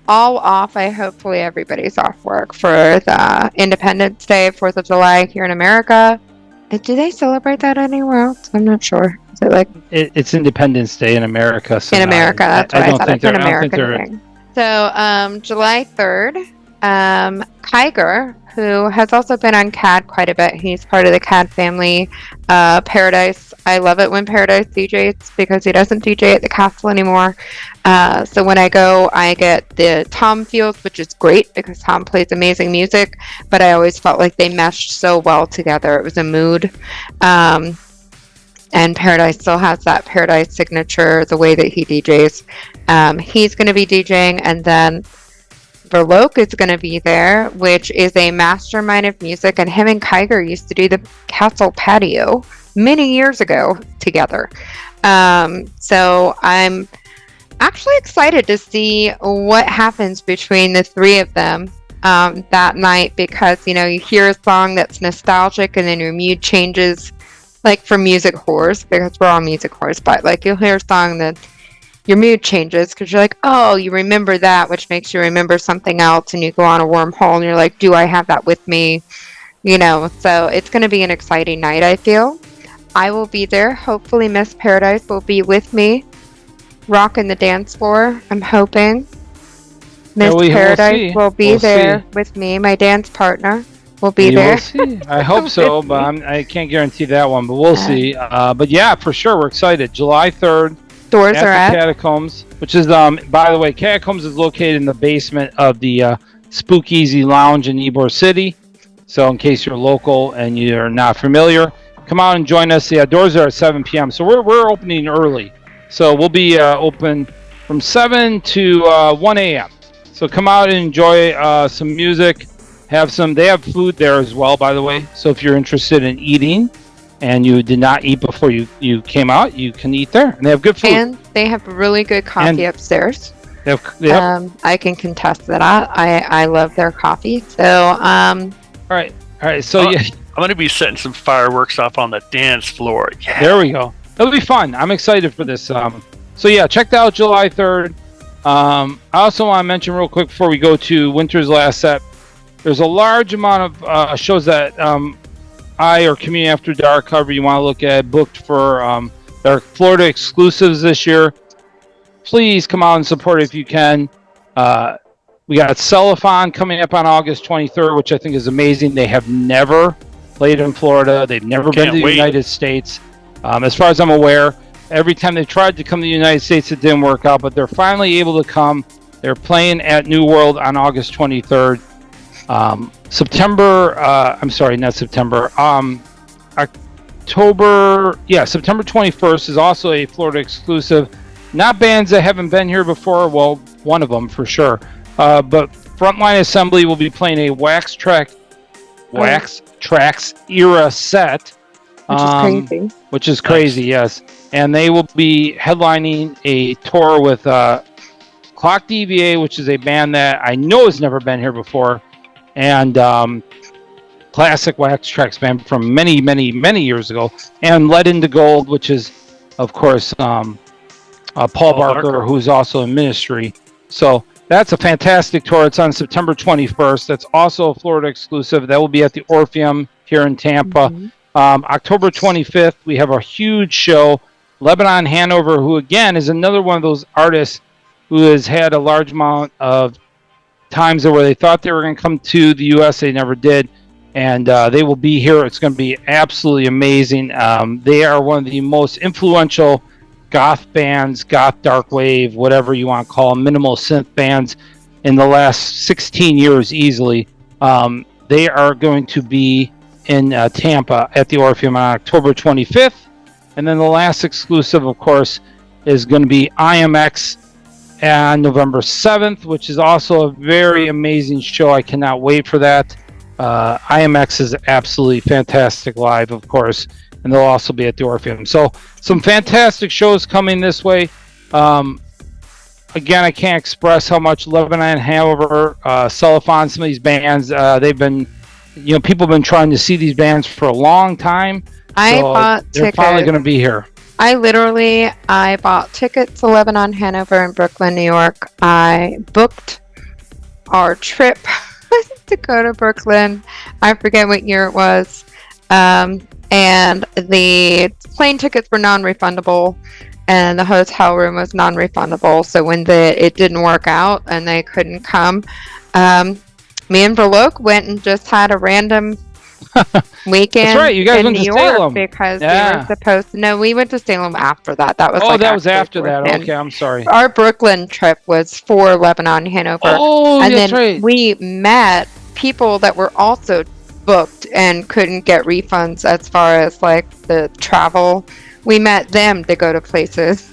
all off. Hopefully everybody's off work for the Independence Day, 4th of July here in America. Do they celebrate that anywhere else? I'm not sure. Is it like it's Independence Day in America? So in America, that's what I thought. It's an American thing. So July 3rd, Kiger, who has also been on CAD quite a bit. He's part of the CAD family. Paradise. I love it when Paradise DJs because he doesn't DJ at the castle anymore. So when I go, I get the Tom feels, which is great because Tom plays amazing music. But I always felt like they meshed so well together. It was a mood. And Paradise still has that Paradise signature, the way that he DJs. He's going to be DJing, and then Verloc is going to be there, which is a mastermind of music, and him and Kiger used to do the castle patio many years ago together. So I'm actually excited to see what happens between the 3 of them that night, because you hear a song that's nostalgic and then your mood changes, like for music whores, because we're all music whores, but like you'll hear a song that your mood changes because you're like, oh, you remember that, which makes you remember something else, and you go on a wormhole and you're like, do I have that with me? You know, so it's going to be an exciting night, I feel. I will be there. Hopefully Miss Paradise will be with me, rocking the dance floor. I'm hoping Miss Paradise will be there with me. My dance partner will be there. We'll see. I hope so, but I can't guarantee that one, but we'll see. But yeah, for sure, we're excited. July 3rd. Doors are at Catacombs, which is, by the way, Catacombs is located in the basement of the Spookeasy Lounge in Ybor City. So in case you're local and you're not familiar, come out and join us. The doors are at 7 p.m. So we're opening early. So we'll be open from 7 to 1 a.m. So come out and enjoy some music. They have food there as well, by the way. So if you're interested in eating and you did not eat before you came out, you can eat there. And they have good food. And they have really good coffee upstairs. Yep. I can contest that. I love their coffee. So, All right. So yeah, I'm going to be setting some fireworks off on the dance floor. Yeah. There we go. It'll be fun. I'm excited for this. So yeah, check out July 3rd. I also want to mention real quick before we go to Winter's Last Set, there's a large amount of shows that I or Community After Dark, however you want to look at, booked for their Florida exclusives this year. Please come out and support it if you can. We got Selfie coming up on August 23rd, which I think is amazing. They have never played in Florida. They've never been to the United States. As far as I'm aware, every time they tried to come to the United States, it didn't work out, but they're finally able to come. They're playing at New World on August 23rd. September 21st is also a Florida exclusive. Not bands that haven't been here before. Well, one of them for sure. But Frontline Assembly will be playing a Wax Tracks era set. Which is crazy, yes. And they will be headlining a tour with Clock DVA, which is a band that I know has never been here before, and classic Wax Tracks band from many, many, many years ago, and Lead Into Gold, which is, of course, Paul Barker, who's also in Ministry. So that's a fantastic tour. It's on September 21st. That's also a Florida exclusive. That will be at the Orpheum here in Tampa. Mm-hmm. October 25th, we have a huge show. Lebanon Hanover, who again is another one of those artists who has had a large amount of times where they thought they were going to come to the U.S. They never did. And they will be here. It's going to be absolutely amazing. They are one of the most influential goth bands, goth darkwave, whatever you want to call them, minimal synth bands in the last 16 years easily. They are going to be in Tampa at the Orpheum on October 25th. And then the last exclusive, of course, is going to be IMX on November 7th, which is also a very amazing show. I cannot wait for that. IMX is absolutely fantastic live, of course, and they'll also be at the Orpheum. So some fantastic shows coming this way. Again, I can't express how much Lebanon Hanover, Selfie, some of these bands, they've been, people have been trying to see these bands for a long time. I bought tickets. They're finally going to be here. I bought tickets to Lebanon Hanover in Brooklyn, New York. I booked our trip to go to Brooklyn. I forget what year it was. And the plane tickets were non-refundable, and the hotel room was non-refundable. So when it didn't work out and they couldn't come, me and Verloc went and just had a random weekend. That's right. You guys went New to York Salem because we were supposed to. No, we went to Salem after that. That was that was after that. Okay, I'm sorry. Our Brooklyn trip was for Lebanon Hanover. Oh, and that's then right. We met people that were also booked and couldn't get refunds as far as like the travel. We met them to go to places.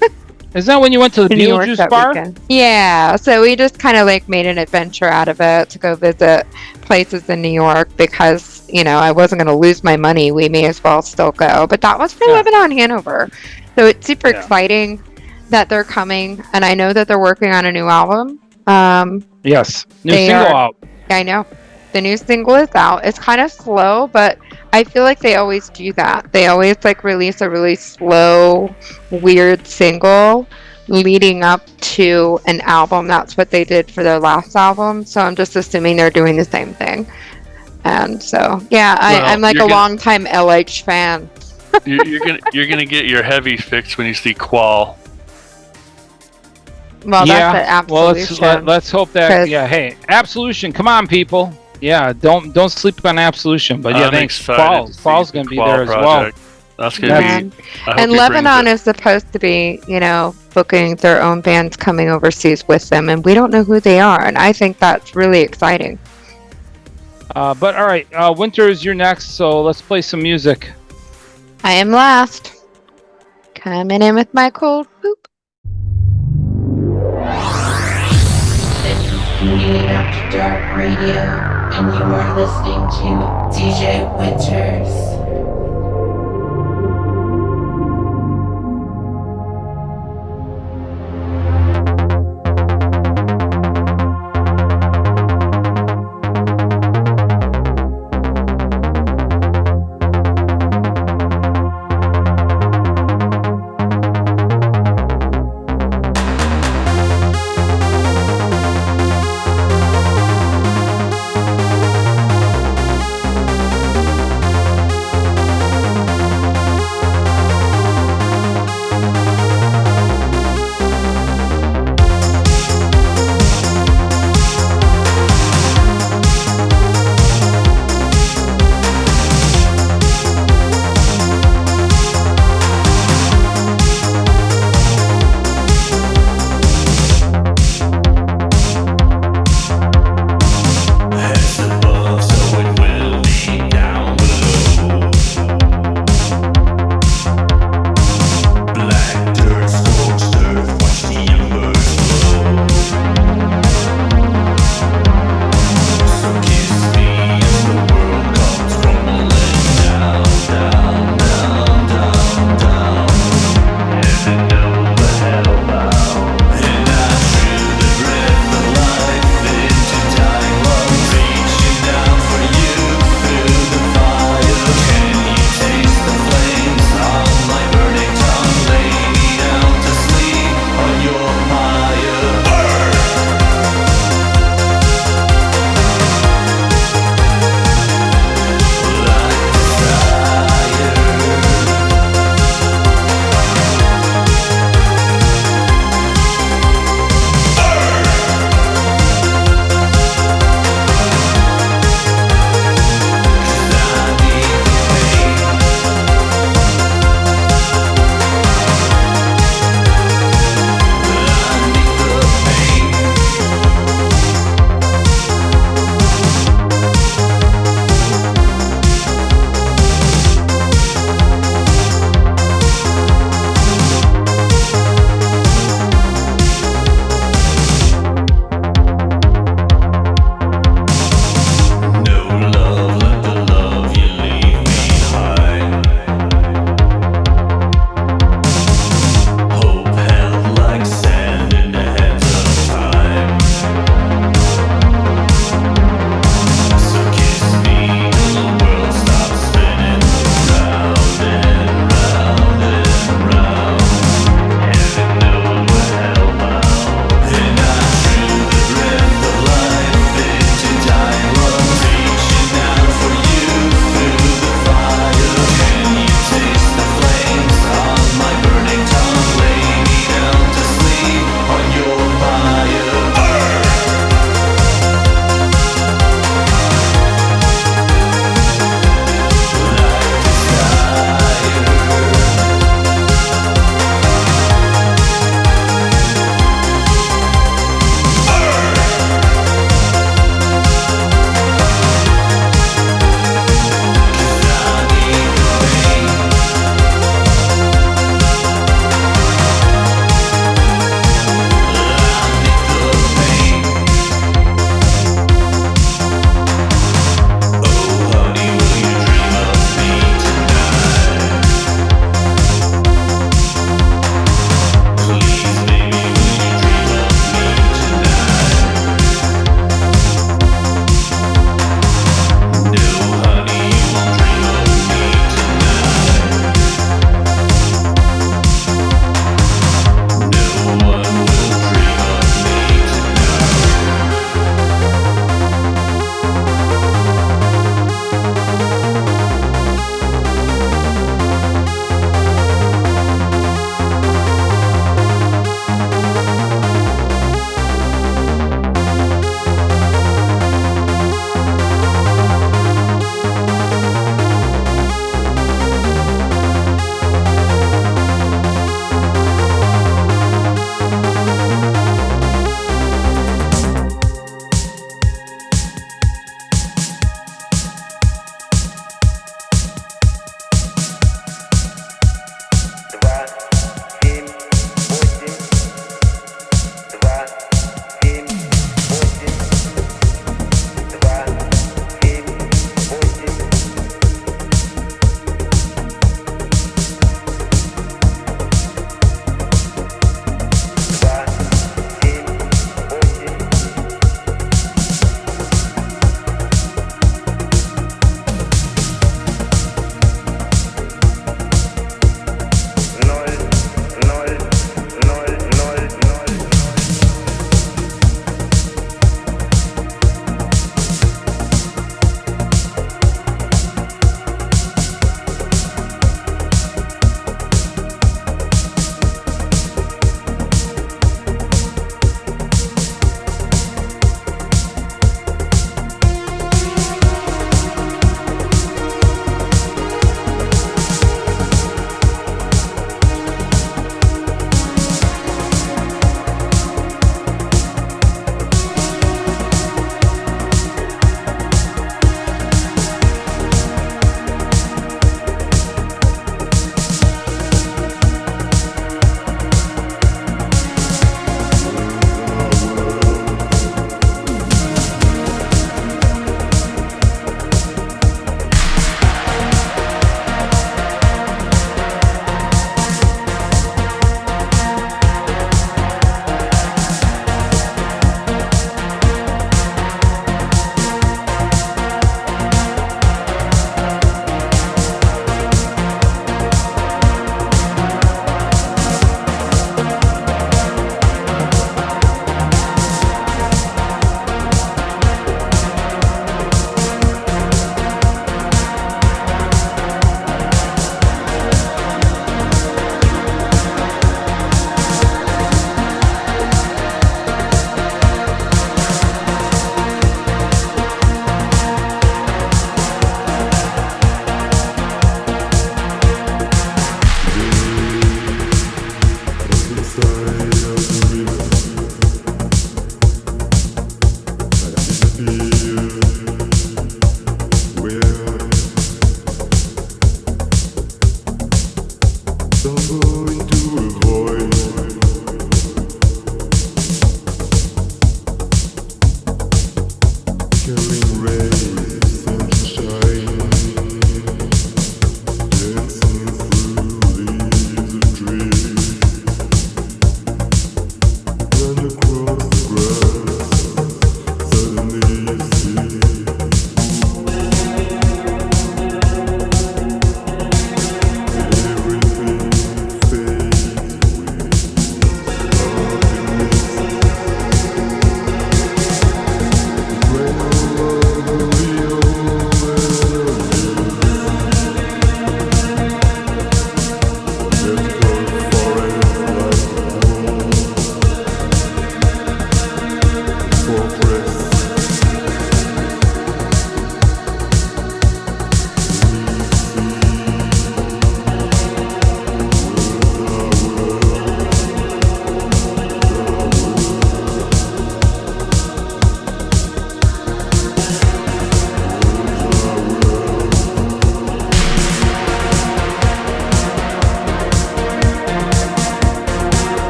Is that when you went to the Beetlejuice bar? Weekend. Yeah, so we just kind of like made an adventure out of it to go visit places in New York because, I wasn't going to lose my money. We may as well still go. But that was for Lebanon Hanover. So it's super exciting that they're coming. And I know that they're working on a new album. Yes, new single out. I know. The new single is out. It's kind of slow, but I feel like they always do that. They always release a really slow, weird single leading up to an album. That's what they did for their last album. So I'm just assuming they're doing the same thing. And so, yeah, I'm like a longtime LH fan. you're gonna get your heavy fix when you see Qual. Well, that's an Absolution. Well, let's hope that. Yeah, hey, Absolution, come on, people. Yeah, don't sleep on Absolution. But yeah, thanks. Qual's gonna be there as well. That's gonna be. And Lebanon is supposed to be, booking their own bands coming overseas with them, and we don't know who they are. And I think that's really exciting. But all right, Winter is your next, so let's play some music. I am last. Coming in with my cold poop. This is After Dark Radio, and you are listening to DJ Winters.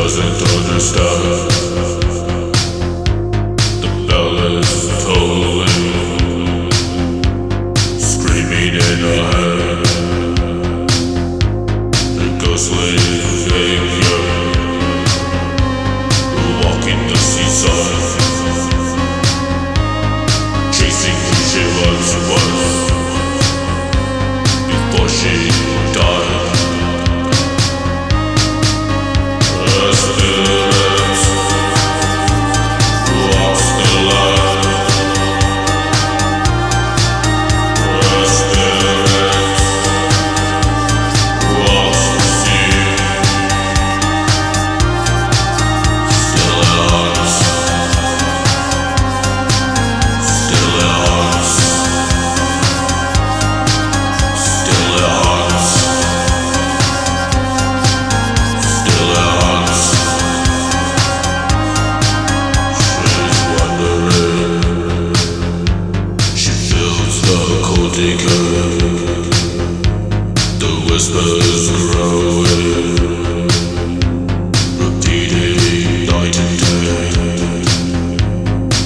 doesn't understand. The bell is tolling, screaming in her head. The ghostly figure walking the seaside, chasing who she was before she died. The spirit walks the line. The spirit walks the sea. Still it haunts. Still it haunts. Still it haunts. Still it haunts. She's wondering. She feels the cold decay. The whispers growing, repeating night and day.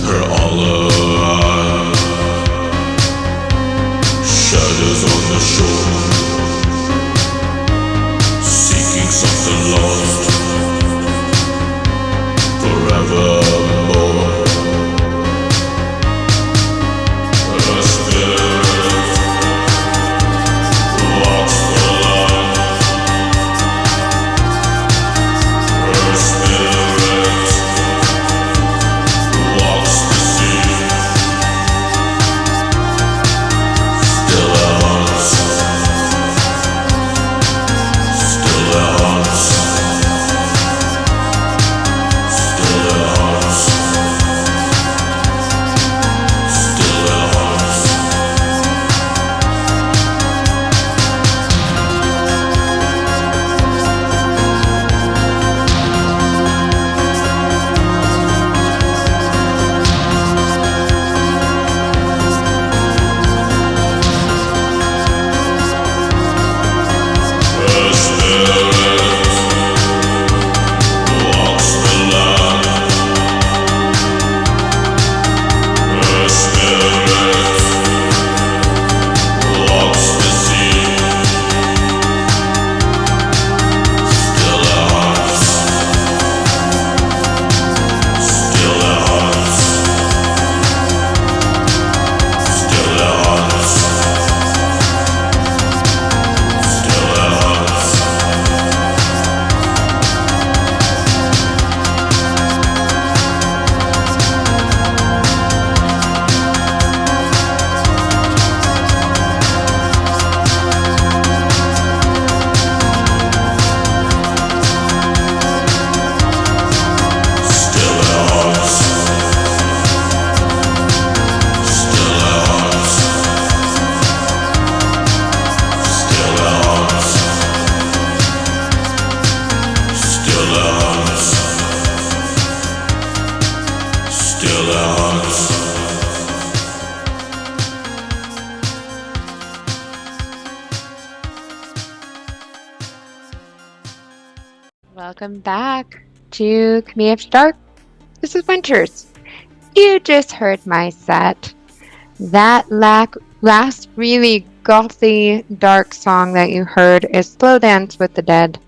Her all alive. Shadows on the shore, seeking something lost forevermore. Her spirit walks the line. Her spirit walks the sea. Still it haunts. Still it haunts. Still it haunts. Still it haunts. Her spirit walks the line. Her spirit walks the sea. Still it haunts. Still it haunts. Still it haunts. Still it haunts. Still it haunts. Still it haunts. Still it haunts. Still it haunts. Still it haunts. Welcome back to Command After Dark. This is Winters. You just heard my set. That last really gothy, dark song that you heard is Slow Dance with the Dead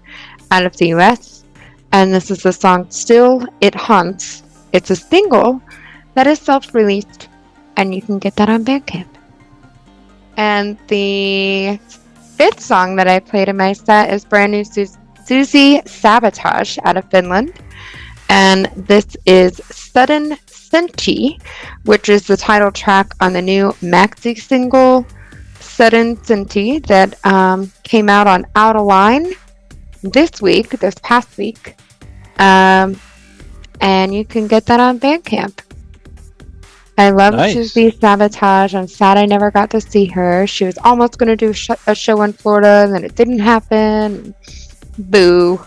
out of the US. And this is the song Still It Haunts. It's a single that is self-released, and you can get that on Bandcamp. And the fifth song that I played in my set is brand new Susie Sabotage out of Finland. And this is Sudden Senti, which is the title track on the new maxi single Sudden Senti that came out on Out of Line this past week. And you can get that on Bandcamp. I love Susie Sabotage. I'm sad I never got to see her. She was almost going to do a show in Florida, and then it didn't happen. Boo.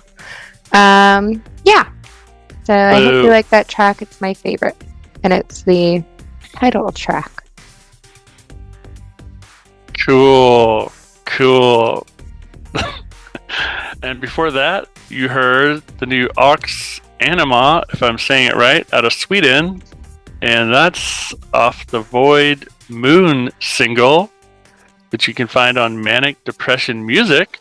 Yeah. So I hope you like that track. It's my favorite. And it's the title track. Cool. And before that, you heard the new Ox Anima, if I'm saying it right, out of Sweden. And that's off the Void Moon single, which you can find on Manic Depression Music.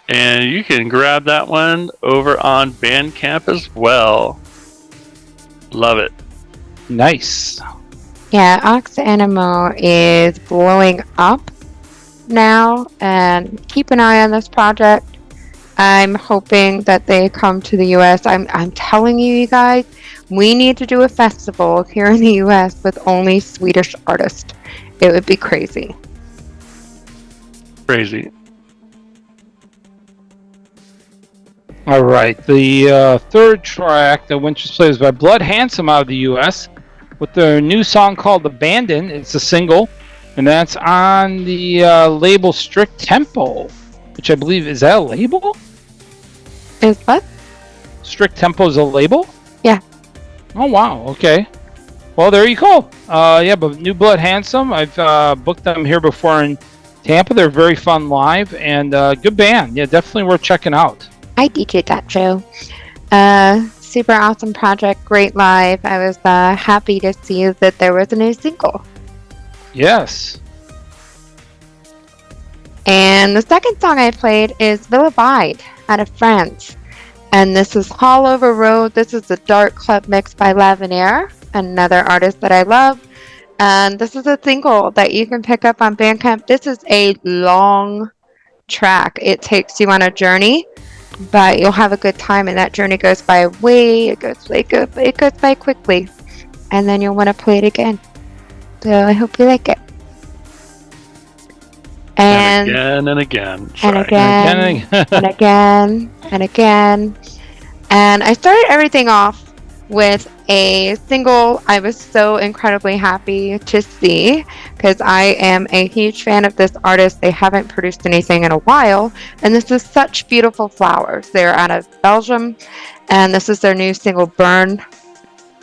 And you can grab that one over on Bandcamp as well. Love it. Nice. Yeah, Ox Animo is blowing up now, and keep an eye on this project. I'm hoping that they come to the US. I'm telling you guys, we need to do a festival here in the US with only Swedish artists. It would be crazy. Crazy. All right. The third track that went to play is by Blood Handsome out of the US with their new song called Abandon. It's a single, and that's on the label Strict Tempo, which I believe, is that a label? Is what? Strict Tempo is a label? Yeah. Oh, wow. Okay. Well, there you go. Yeah, but New Blood Handsome, I've booked them here before in Tampa. They're very fun live, and good band. Yeah, definitely worth checking out. I DJ'd that show. Super awesome project, great live. I was happy to see that there was a new single. Yes. And the second song I played is Villa VIDE out of France. And this is All Over Road. This is a dark club mix by Lavenir, another artist that I love. And this is a single that you can pick up on Bandcamp. This is a long track. It takes you on a journey, but you'll have a good time, and that journey goes by it goes by quickly, and then you'll want to play it again. So I hope you like it. And again and again. And again. And again. And again. And I started everything off with a single I was so incredibly happy to see, because I am a huge fan of this artist. They haven't produced anything in a while, and this is Such Beautiful Flowers. They're out of Belgium, and this is their new single, Burn.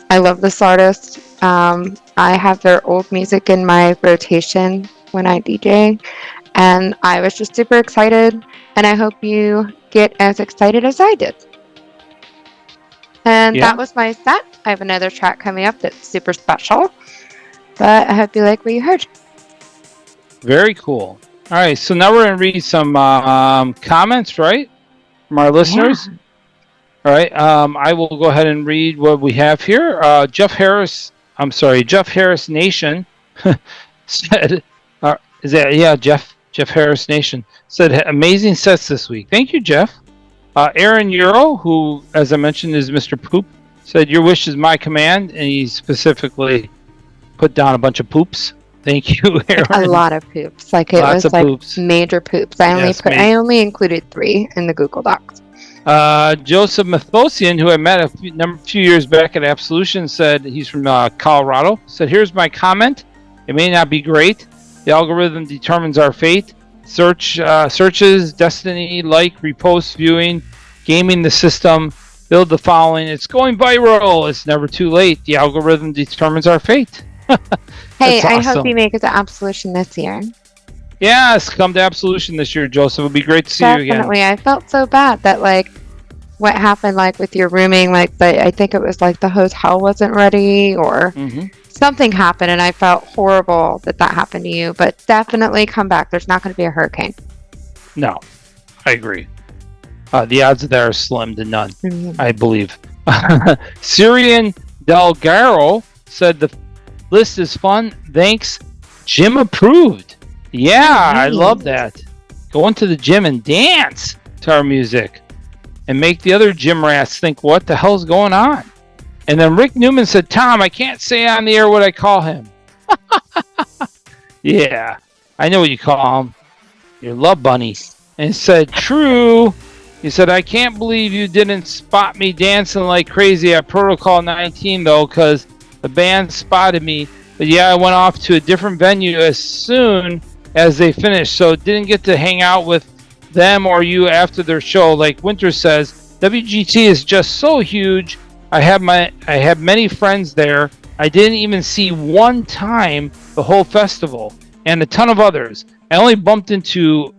I love this artist. I have their old music in my rotation when I DJ, and I was just super excited, and I hope you get as excited as I did. And that was my set. I have another track coming up that's super special, but I hope you like what you heard. Very cool. All right, so now we're going to read some comments, right, from our listeners. Yeah. All right, I will go ahead and read what we have here. Jeff Harris Nation said, is that, yeah, Jeff Harris Nation said, amazing sets this week. Thank you, Jeff. Aaron Euro, who, as I mentioned, is Mr. Poop, said, your wish is my command, and he specifically put down a bunch of poops. Thank you, Aaron. A lot of poops. Like, it was like poops. Major poops. I only included 3 in the Google Docs. Joseph Mathosian, who I met a few years back at Absolution, said, he's from Colorado, said, here's my comment. It may not be great. The algorithm determines our fate. Searches, destiny, like, repost, viewing, gaming the system, build the following. It's going viral. It's never too late. The algorithm determines our fate. Hey, awesome. I hope you make it to Absolution this year. Yes, come to Absolution this year, Joseph. It'll be great to see you again. Definitely. I felt so bad that, like, what happened, like, with your rooming, like, I think it was, like, the hotel wasn't ready, or something happened, and I felt horrible that happened to you. But definitely come back. There's not going to be a hurricane. No, I agree. The odds of that are slim to none, I believe. Syrian Delgaro said the list is fun. Thanks. Gym approved. Yeah, I love that. Go into the gym and dance to our music and make the other gym rats think, what the hell's going on? And then Rick Newman said, Tom, I can't say on the air what I call him. Yeah, I know what you call him. Your love bunny. And said, true. He said, I can't believe you didn't spot me dancing like crazy at Protocol 19, though, because the band spotted me. But yeah, I went off to a different venue as soon as they finished, so didn't get to hang out with them or you after their show. Like Winter says, WGT is just so huge. I have many friends there. I didn't even see one time the whole festival, and a ton of others. I only bumped into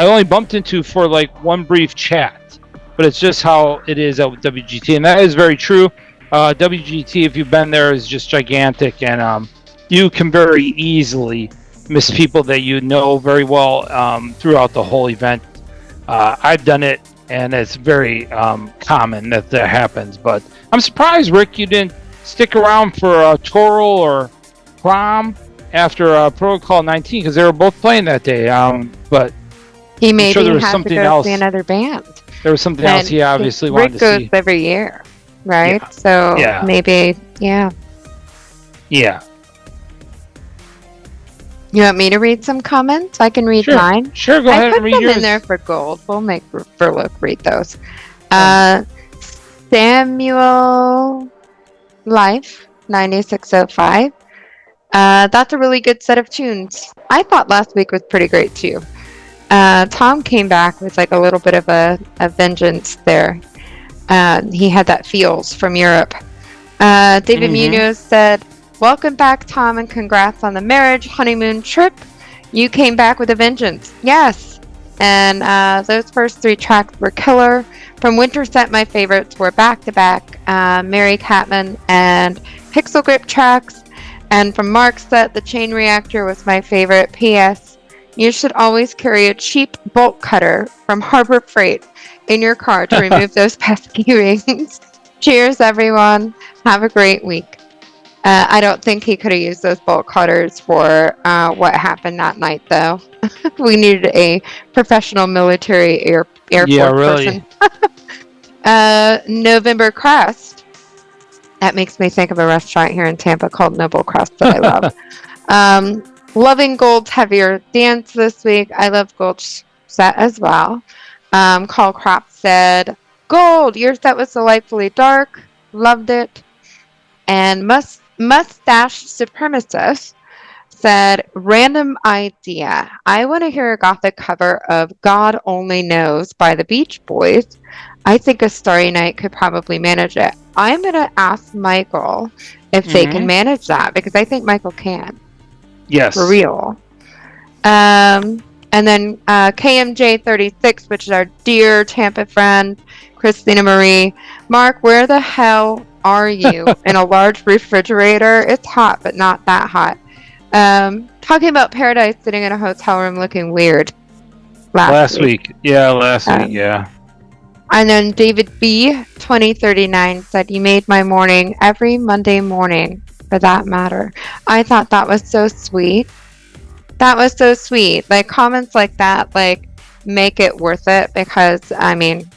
I only bumped into for like one brief chat, but it's just how it is at WGT, and that is very true. WGT, if you've been there, is just gigantic, and you can very easily miss people that you know very well throughout the whole event. I've done it, and it's very common that happens. But I'm surprised, Rick, you didn't stick around for Toral or Prom after Protocol 19, because they were both playing that day. But he maybe sure there was had something to go else. see another band. There was something else he obviously wanted to see. Rick goes every year, right? Yeah. So Yeah. maybe, yeah. Yeah. You want me to read some comments? I can read Sure. mine. Sure, go I ahead put and read them yours. in there for gold. We'll make Verlook read those. Samuel Life 9605. That's a really good set of tunes. I thought last week was pretty great too. Tom came back with like a little bit of a vengeance there. He had that feels from Europe. David Munoz said, "Welcome back, Tom, and congrats on the marriage honeymoon trip. You came back with a vengeance." Yes. And those first 3 tracks were killer. From Winter Set, my favorites were back-to-back Mary Catman and Pixel Grip tracks. And from Mark's set, the Chain Reactor was my favorite. P.S. You should always carry a cheap bolt cutter from Harbor Freight in your car to remove those pesky rings. Cheers, everyone. Have a great week. I don't think he could have used those bolt cutters for what happened that night, though. We needed a professional military airport really. person. November Crest. That makes me think of a restaurant here in Tampa called Noble Crest that I love. Loving Gold's heavier dance this week. I love Gold's set as well. Call Crop said, "Gold, your set was delightfully dark. Loved it." And Mustache Supremacist said, "Random idea. I want to hear a Gothic cover of God Only Knows by the Beach Boys. I think a Starry Night could probably manage it." I'm going to ask Michael if they can manage that, because I think Michael can. Yes. For real. And then KMJ36, which is our dear Tampa friend, Christina Marie. "Mark, where the hell are you? In a large refrigerator? It's hot, but not that hot." Talking about Paradise sitting in a hotel room looking weird. Last week. Yeah, last week, yeah. And then David B. 2039 said, "You made my morning every Monday morning, for that matter." I thought that was so sweet. That was so sweet. Like, comments like that, like, make it worth it, because, I mean,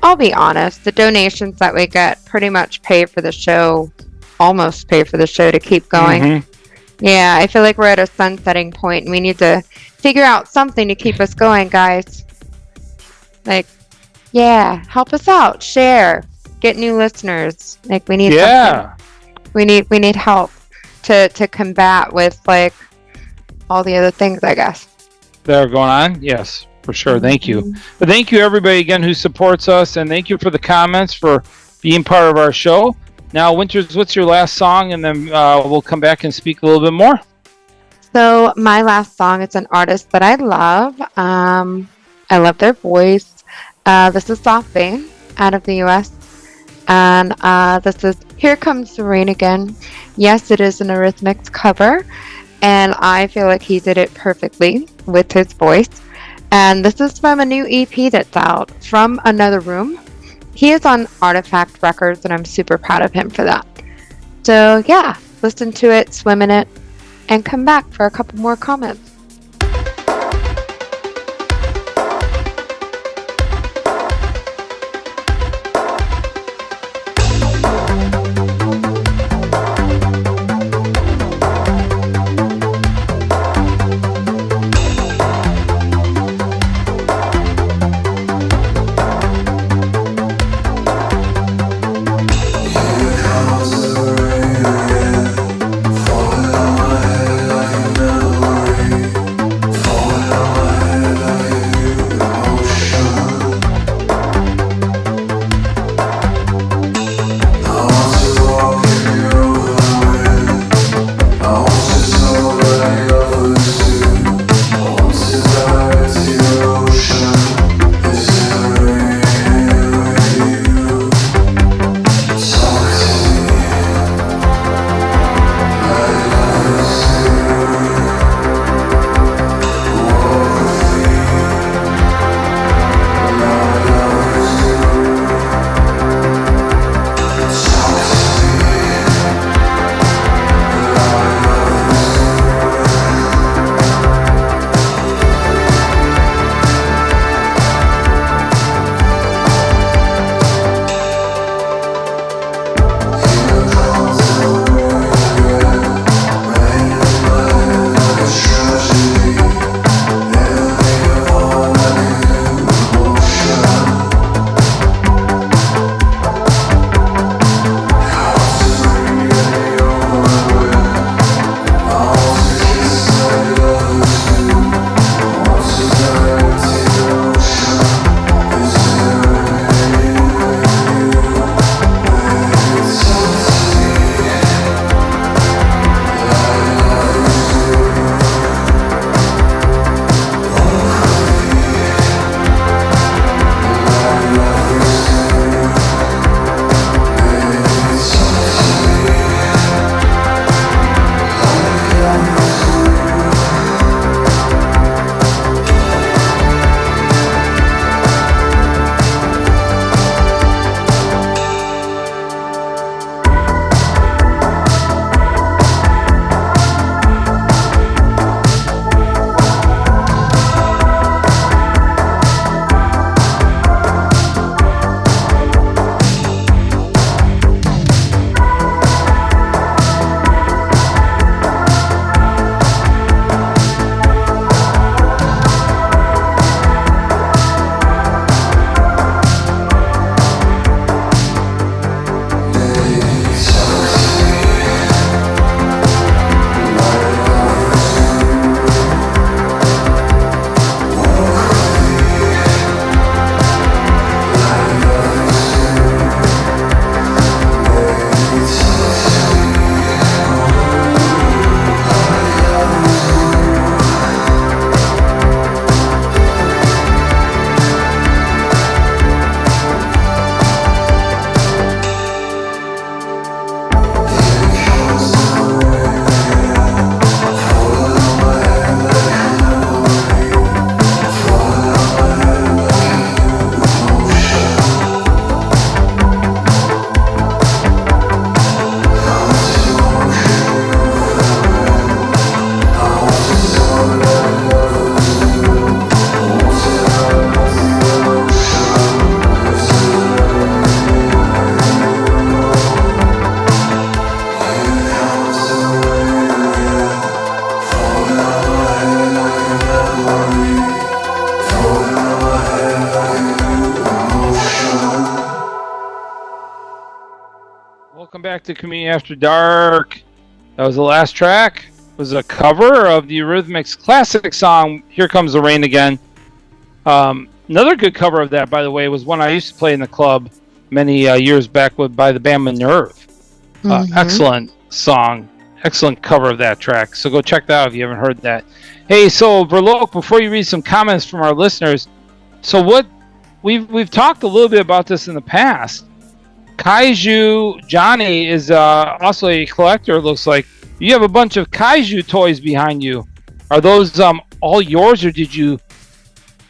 I'll be honest, the donations that we get pretty much pay for the show, almost pay for the show to keep going. Yeah, I feel like we're at a sunsetting point, and we need to figure out something to keep us going, guys. Like, yeah, help us out, share, get new listeners. Like, we need something. We need help to combat with, like, all the other things, I guess, that are going on. Yes, for sure. Thank you. But thank you, everybody, again, who supports us, and thank you for the comments, for being part of our show. Now, Winters, what's your last song? And then we'll come back and speak a little bit more. So my last song is an artist that I love. I love their voice. This is Selfie out of the US. And this is Here Comes the Rain Again. Yes, it is an Eurythmics cover. And I feel like he did it perfectly with his voice. And this is from a new EP that's out, From Another Room. He is on Artifact Records, and I'm super proud of him for that. So yeah, listen to it, swim in it, and come back for a couple more comments. Falling on my head like a memory. Welcome back to Community After Dark. That was the last track. It was a cover of the Eurythmics classic song, Here Comes the Rain Again. Another good cover of that, by the way, was one I used to play in the club many years back by the band Minerve. Excellent song. Excellent cover of that track. So go check that out if you haven't heard that. Hey, so Verloc, before you read some comments from our listeners, so what we've talked a little bit about this in the past. Kaiju Johnny is also a collector, it looks like. You have a bunch of Kaiju toys behind you. Are those all yours, or did you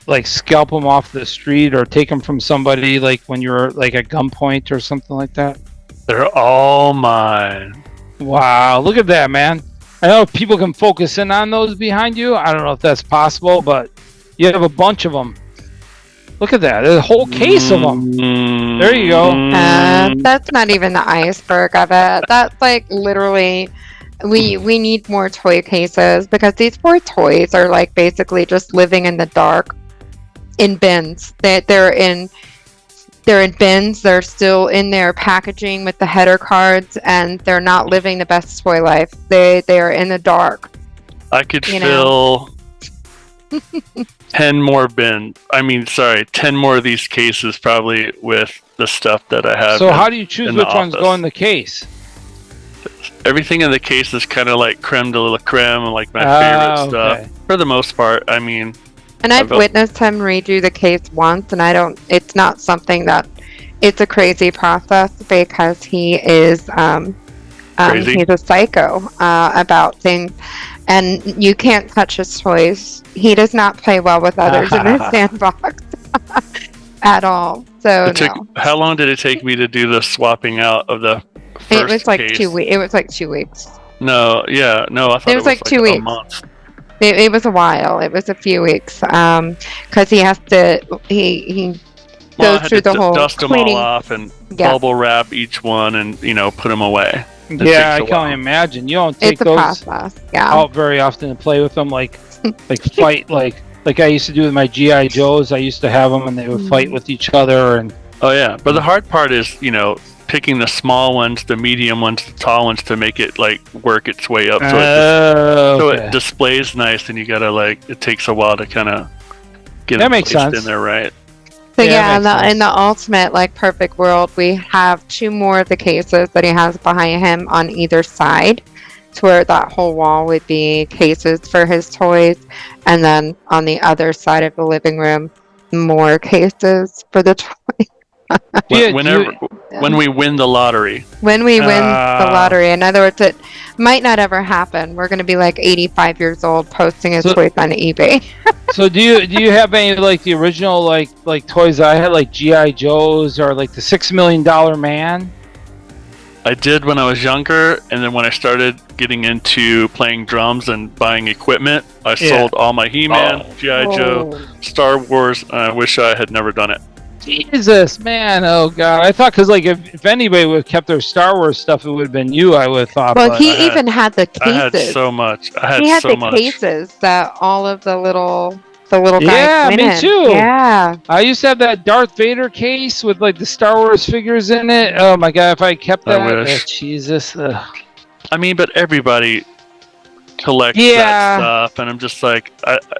like scalp them off the street or take them from somebody like when you were like at gunpoint or something like that? They're all mine. Wow, look at that, man. I know people can focus in on those behind you. I don't know if that's possible, but you have a bunch of them. Look at that. There's a whole case of them. There you go. That's not even the iceberg of it. That's like literally, we need more toy cases because these poor toys are like basically just living in the dark in bins. They're in bins. They're still in their packaging with the header cards, and they're not living the best toy life. They are in the dark. I could fill 10 more 10 more of these cases probably with the stuff that I have. So how do you choose which ones go in the case? Everything in the case is kind of like creme de la creme, like my favorite stuff. For the most part, I mean. And I've witnessed him redo the case once, and it's not something that, it's a crazy process because he is, he's a psycho about things. And you can't touch his toys. He does not play well with others in his sandbox at all. So how long did it take me to do the swapping out of the first It was like case? 2 weeks. It was like 2 weeks. I thought it was like 2 weeks. A month. It was a while. It was a few weeks because he has to. He goes through the whole dust cleaning. them all off and bubble wrap each one and put them away. Yeah, I can only imagine. You don't take those out very often to play with them, like fight, like I used to do with my GI Joes. I used to have them, and they would fight with each other. And but the hard part is picking the small ones, the medium ones, the tall ones to make it work its way up, so it displays nice. And you gotta it takes a while to kind of get it placed in there, right? So in the ultimate perfect world, we have 2 more of the cases that he has behind him on either side, to where that whole wall would be cases for his toys, and then on the other side of the living room, more cases for the toys. When we win the lottery. When we win the lottery. In other words, it might not ever happen. We're going to be 85 years old posting his toys on eBay. So do you have any the original like toys I had, like GI Joes or the $6 Million Man? I did when I was younger, and then when I started getting into playing drums and buying equipment, I sold all my He-Man, GI Joe, Star Wars, and I wish I had never done it. Jesus, man, oh god! I thought because if anybody would have kept their Star Wars stuff, it would have been you. I would have thought. Well, he even had the cases. I had so much. He had the cases that all of the little guys went in. Me too. Yeah, I used to have that Darth Vader case with the Star Wars figures in it. Oh my god! If I kept that, I wish. Jesus. I mean, but everybody collects that stuff, and I'm just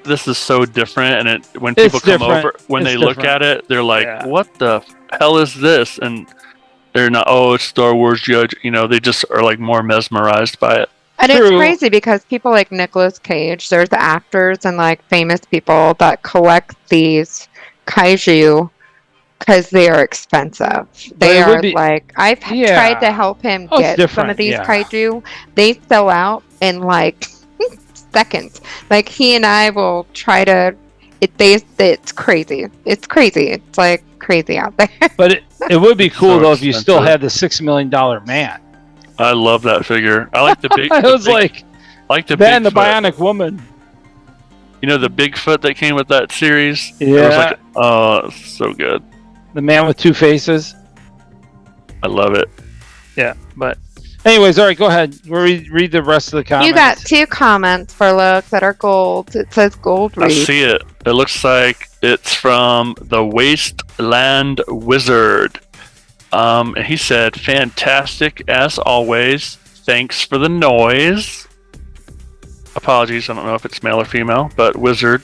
this is so different. And when people come over, when they look at it, they're like, "What the hell is this?" And they're not. Oh, it's Star Wars Judge. They just are more mesmerized by it. And it's crazy because people like Nicolas Cage, there's actors and famous people that collect these kaiju because they are expensive. They are I've tried to help him get some of these kaiju. They sell out in seconds. He and I will try to. It's crazy. It's crazy. It's crazy out there. But it would be cool though if you still had the $6 Million Man. I love that figure. I like the big. I was like the Ben, the Bionic Woman. The Bigfoot that came with that series. Yeah. It was so good. The man with 2 faces. I love it. Yeah, but anyways, all right, go ahead. Read the rest of the comments. You got 2 comments for Luke that are gold. It says gold read. I see it. It looks like it's from the Wasteland Wizard. And he said, fantastic as always. Thanks for the noise. Apologies, I don't know if it's male or female, but Wizard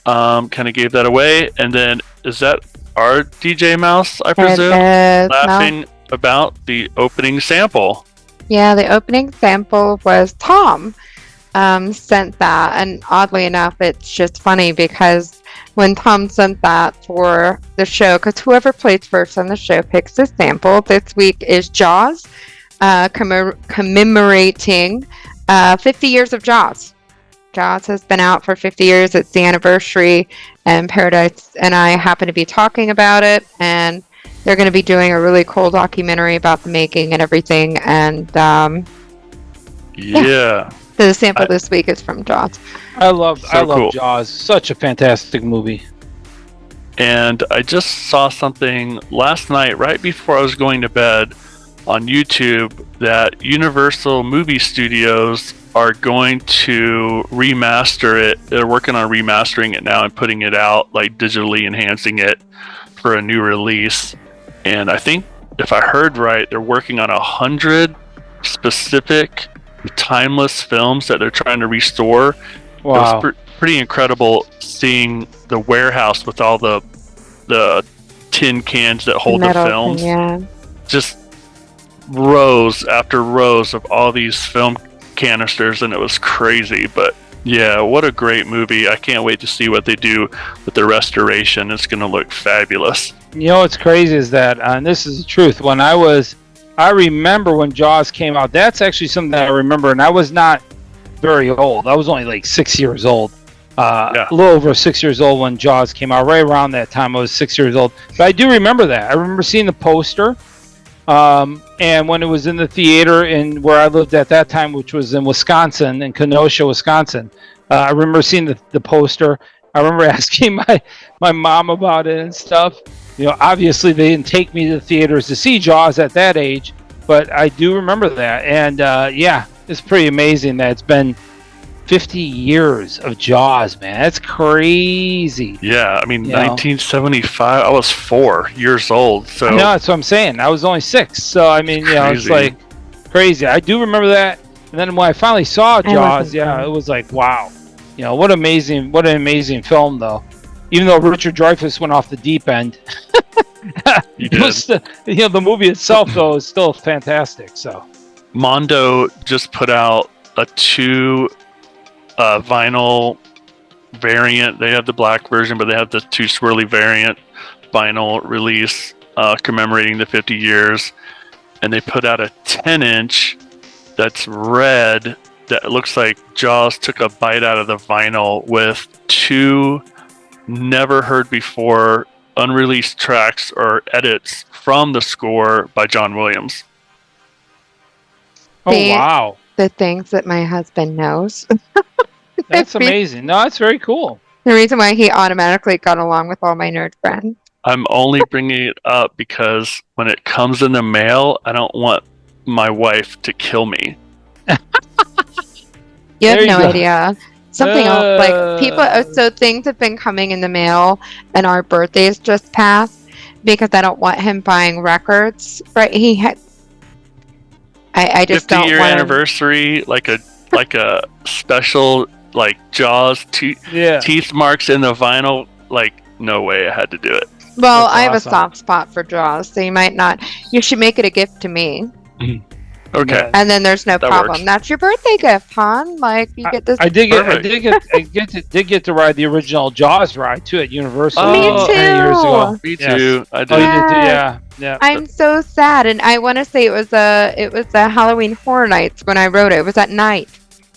kind of gave that away. And then, is that our DJ Mouse, I presume? Laughing about the opening sample. Yeah, the opening sample was Tom sent that. And oddly enough, it's just funny because when Tom sent that for the show, because whoever plays first on the show picks the sample. This week is Jaws, commemorating 50 years of Jaws. Jaws has been out for 50 years. It's the anniversary, and Paradise and I happen to be talking about it, and they're going to be doing a really cool documentary about the making and everything. And yeah. So the sample this week is from Jaws. I love cool. Jaws. Such a fantastic movie. And I just saw something last night, right before I was going to bed, on YouTube, that Universal Movie Studios are going to remaster it. They're working on remastering it now and putting it out, like digitally enhancing it for a new release. And I think, if I heard right, they're working on 100 specific timeless films that they're trying to restore. Wow. It was pretty incredible seeing the warehouse with all the tin cans that hold the films. Yeah. Just rows after rows of all these film canisters, and it was crazy. But yeah, what a great movie. I can't wait to see what they do with the restoration. It's going to look fabulous. You know what's crazy is that, and this is the truth, I remember when Jaws came out. That's actually something that I remember, and I was not very old. I was only like 6 years old. A little over 6 years old when Jaws came out. Right around that time, I was 6 years old. But I do remember that. I remember seeing the poster. And when it was in the theater in where I lived at that time, which was in Wisconsin, in Kenosha, Wisconsin, I remember seeing the poster. I remember asking my mom about it and stuff. You know, obviously they didn't take me to the theaters to see Jaws at that age, but I do remember that. And yeah, it's pretty amazing that it's been 50 years of Jaws, man. That's crazy. Yeah, I mean, 1975, I was 4 years old. So no, that's what I'm saying. I was only 6. So, I mean, you know, it's like crazy. I do remember that. And then when I finally saw Jaws, it was like, wow. You know, what an amazing film, though. Even though Richard Dreyfuss went off the deep end. He did. The movie itself, though, is still fantastic. So Mondo just put out a 2 vinyl variant. They have the black version, but they have the 2 swirly variant vinyl release commemorating the 50 years. And they put out a 10-inch that's red that looks like Jaws took a bite out of the vinyl with 2 never heard before unreleased tracks or edits from the score by John Williams. Oh, wow. The things that my husband knows. That's amazing. No, that's very cool. The reason why he automatically got along with all my nerd friends. I'm only bringing it up because when it comes in the mail, I don't want my wife to kill me. You have no idea. Something else, like people. So things have been coming in the mail, and our birthdays just passed because I don't want him buying records. Right? He had. I just don't want 50-year anniversary, like a special like Jaws teeth marks in the vinyl. Like, no way, I had to do it. Well, I have a soft spot for Jaws, so you might not. You should make it a gift to me. Okay. And then there's no That problem. works. That's your birthday gift, hon. Like you get this. I did get to ride the original Jaws ride too at Universal. Me too. Many years ago. Me too. I did. Oh, you did too? Yeah. I'm so sad, and I want to say it was a Halloween Horror Nights when I wrote it. It was at night.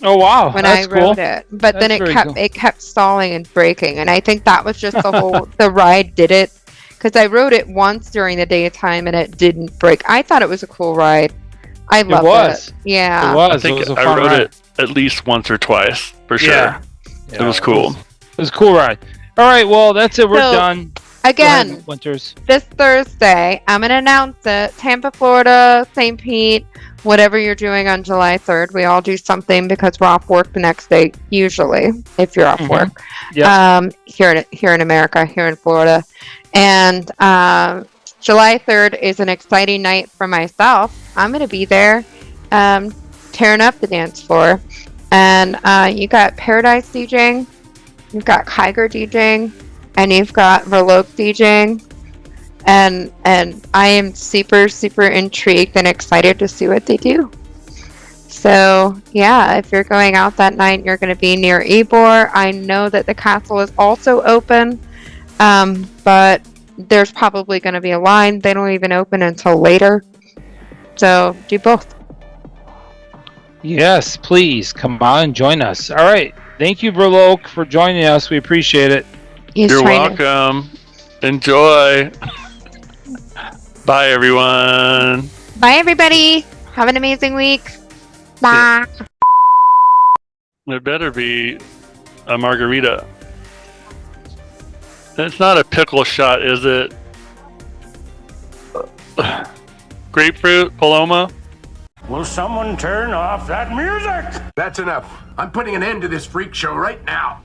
Oh wow, when that's I wrote cool. it, but then That's it kept stalling and breaking, and I think that was just the whole the ride did it because I wrote it once during the daytime and it didn't break. I thought it was a cool ride. I loved it. Yeah, It was. I think it was a I fun wrote ride. it at least once or twice for sure. Yeah. It was cool. It was a cool ride. All right, well that's it. We're So, done. Again, Go ahead, Winters. this Thursday, I'm going to announce it. Tampa, Florida, St. Pete, whatever you're doing on July 3rd. We all do something because we're off work the next day, usually, if you're off work. Yeah. Here in America, here in Florida. And July 3rd is an exciting night for myself. I'm going to be there tearing up the dance floor. And you got Paradise DJing, you've got Kyger DJing, and you've got Revolt DJing. And I am super, super intrigued and excited to see what they do. So, yeah, if you're going out that night, you're going to be near Ybor. I know that the castle is also open, but there's probably going to be a line. They don't even open until later. So, do both. Yes, please come on and join us. All right. Thank you, Verloc, for joining us. We appreciate it. You're welcome. Enjoy. Bye, everyone. Bye, everybody. Have an amazing week. Bye. There better be a margarita. It's not a pickle shot, is it? Grapefruit, Paloma? Will someone turn off that music? That's enough. I'm putting an end to this freak show right now.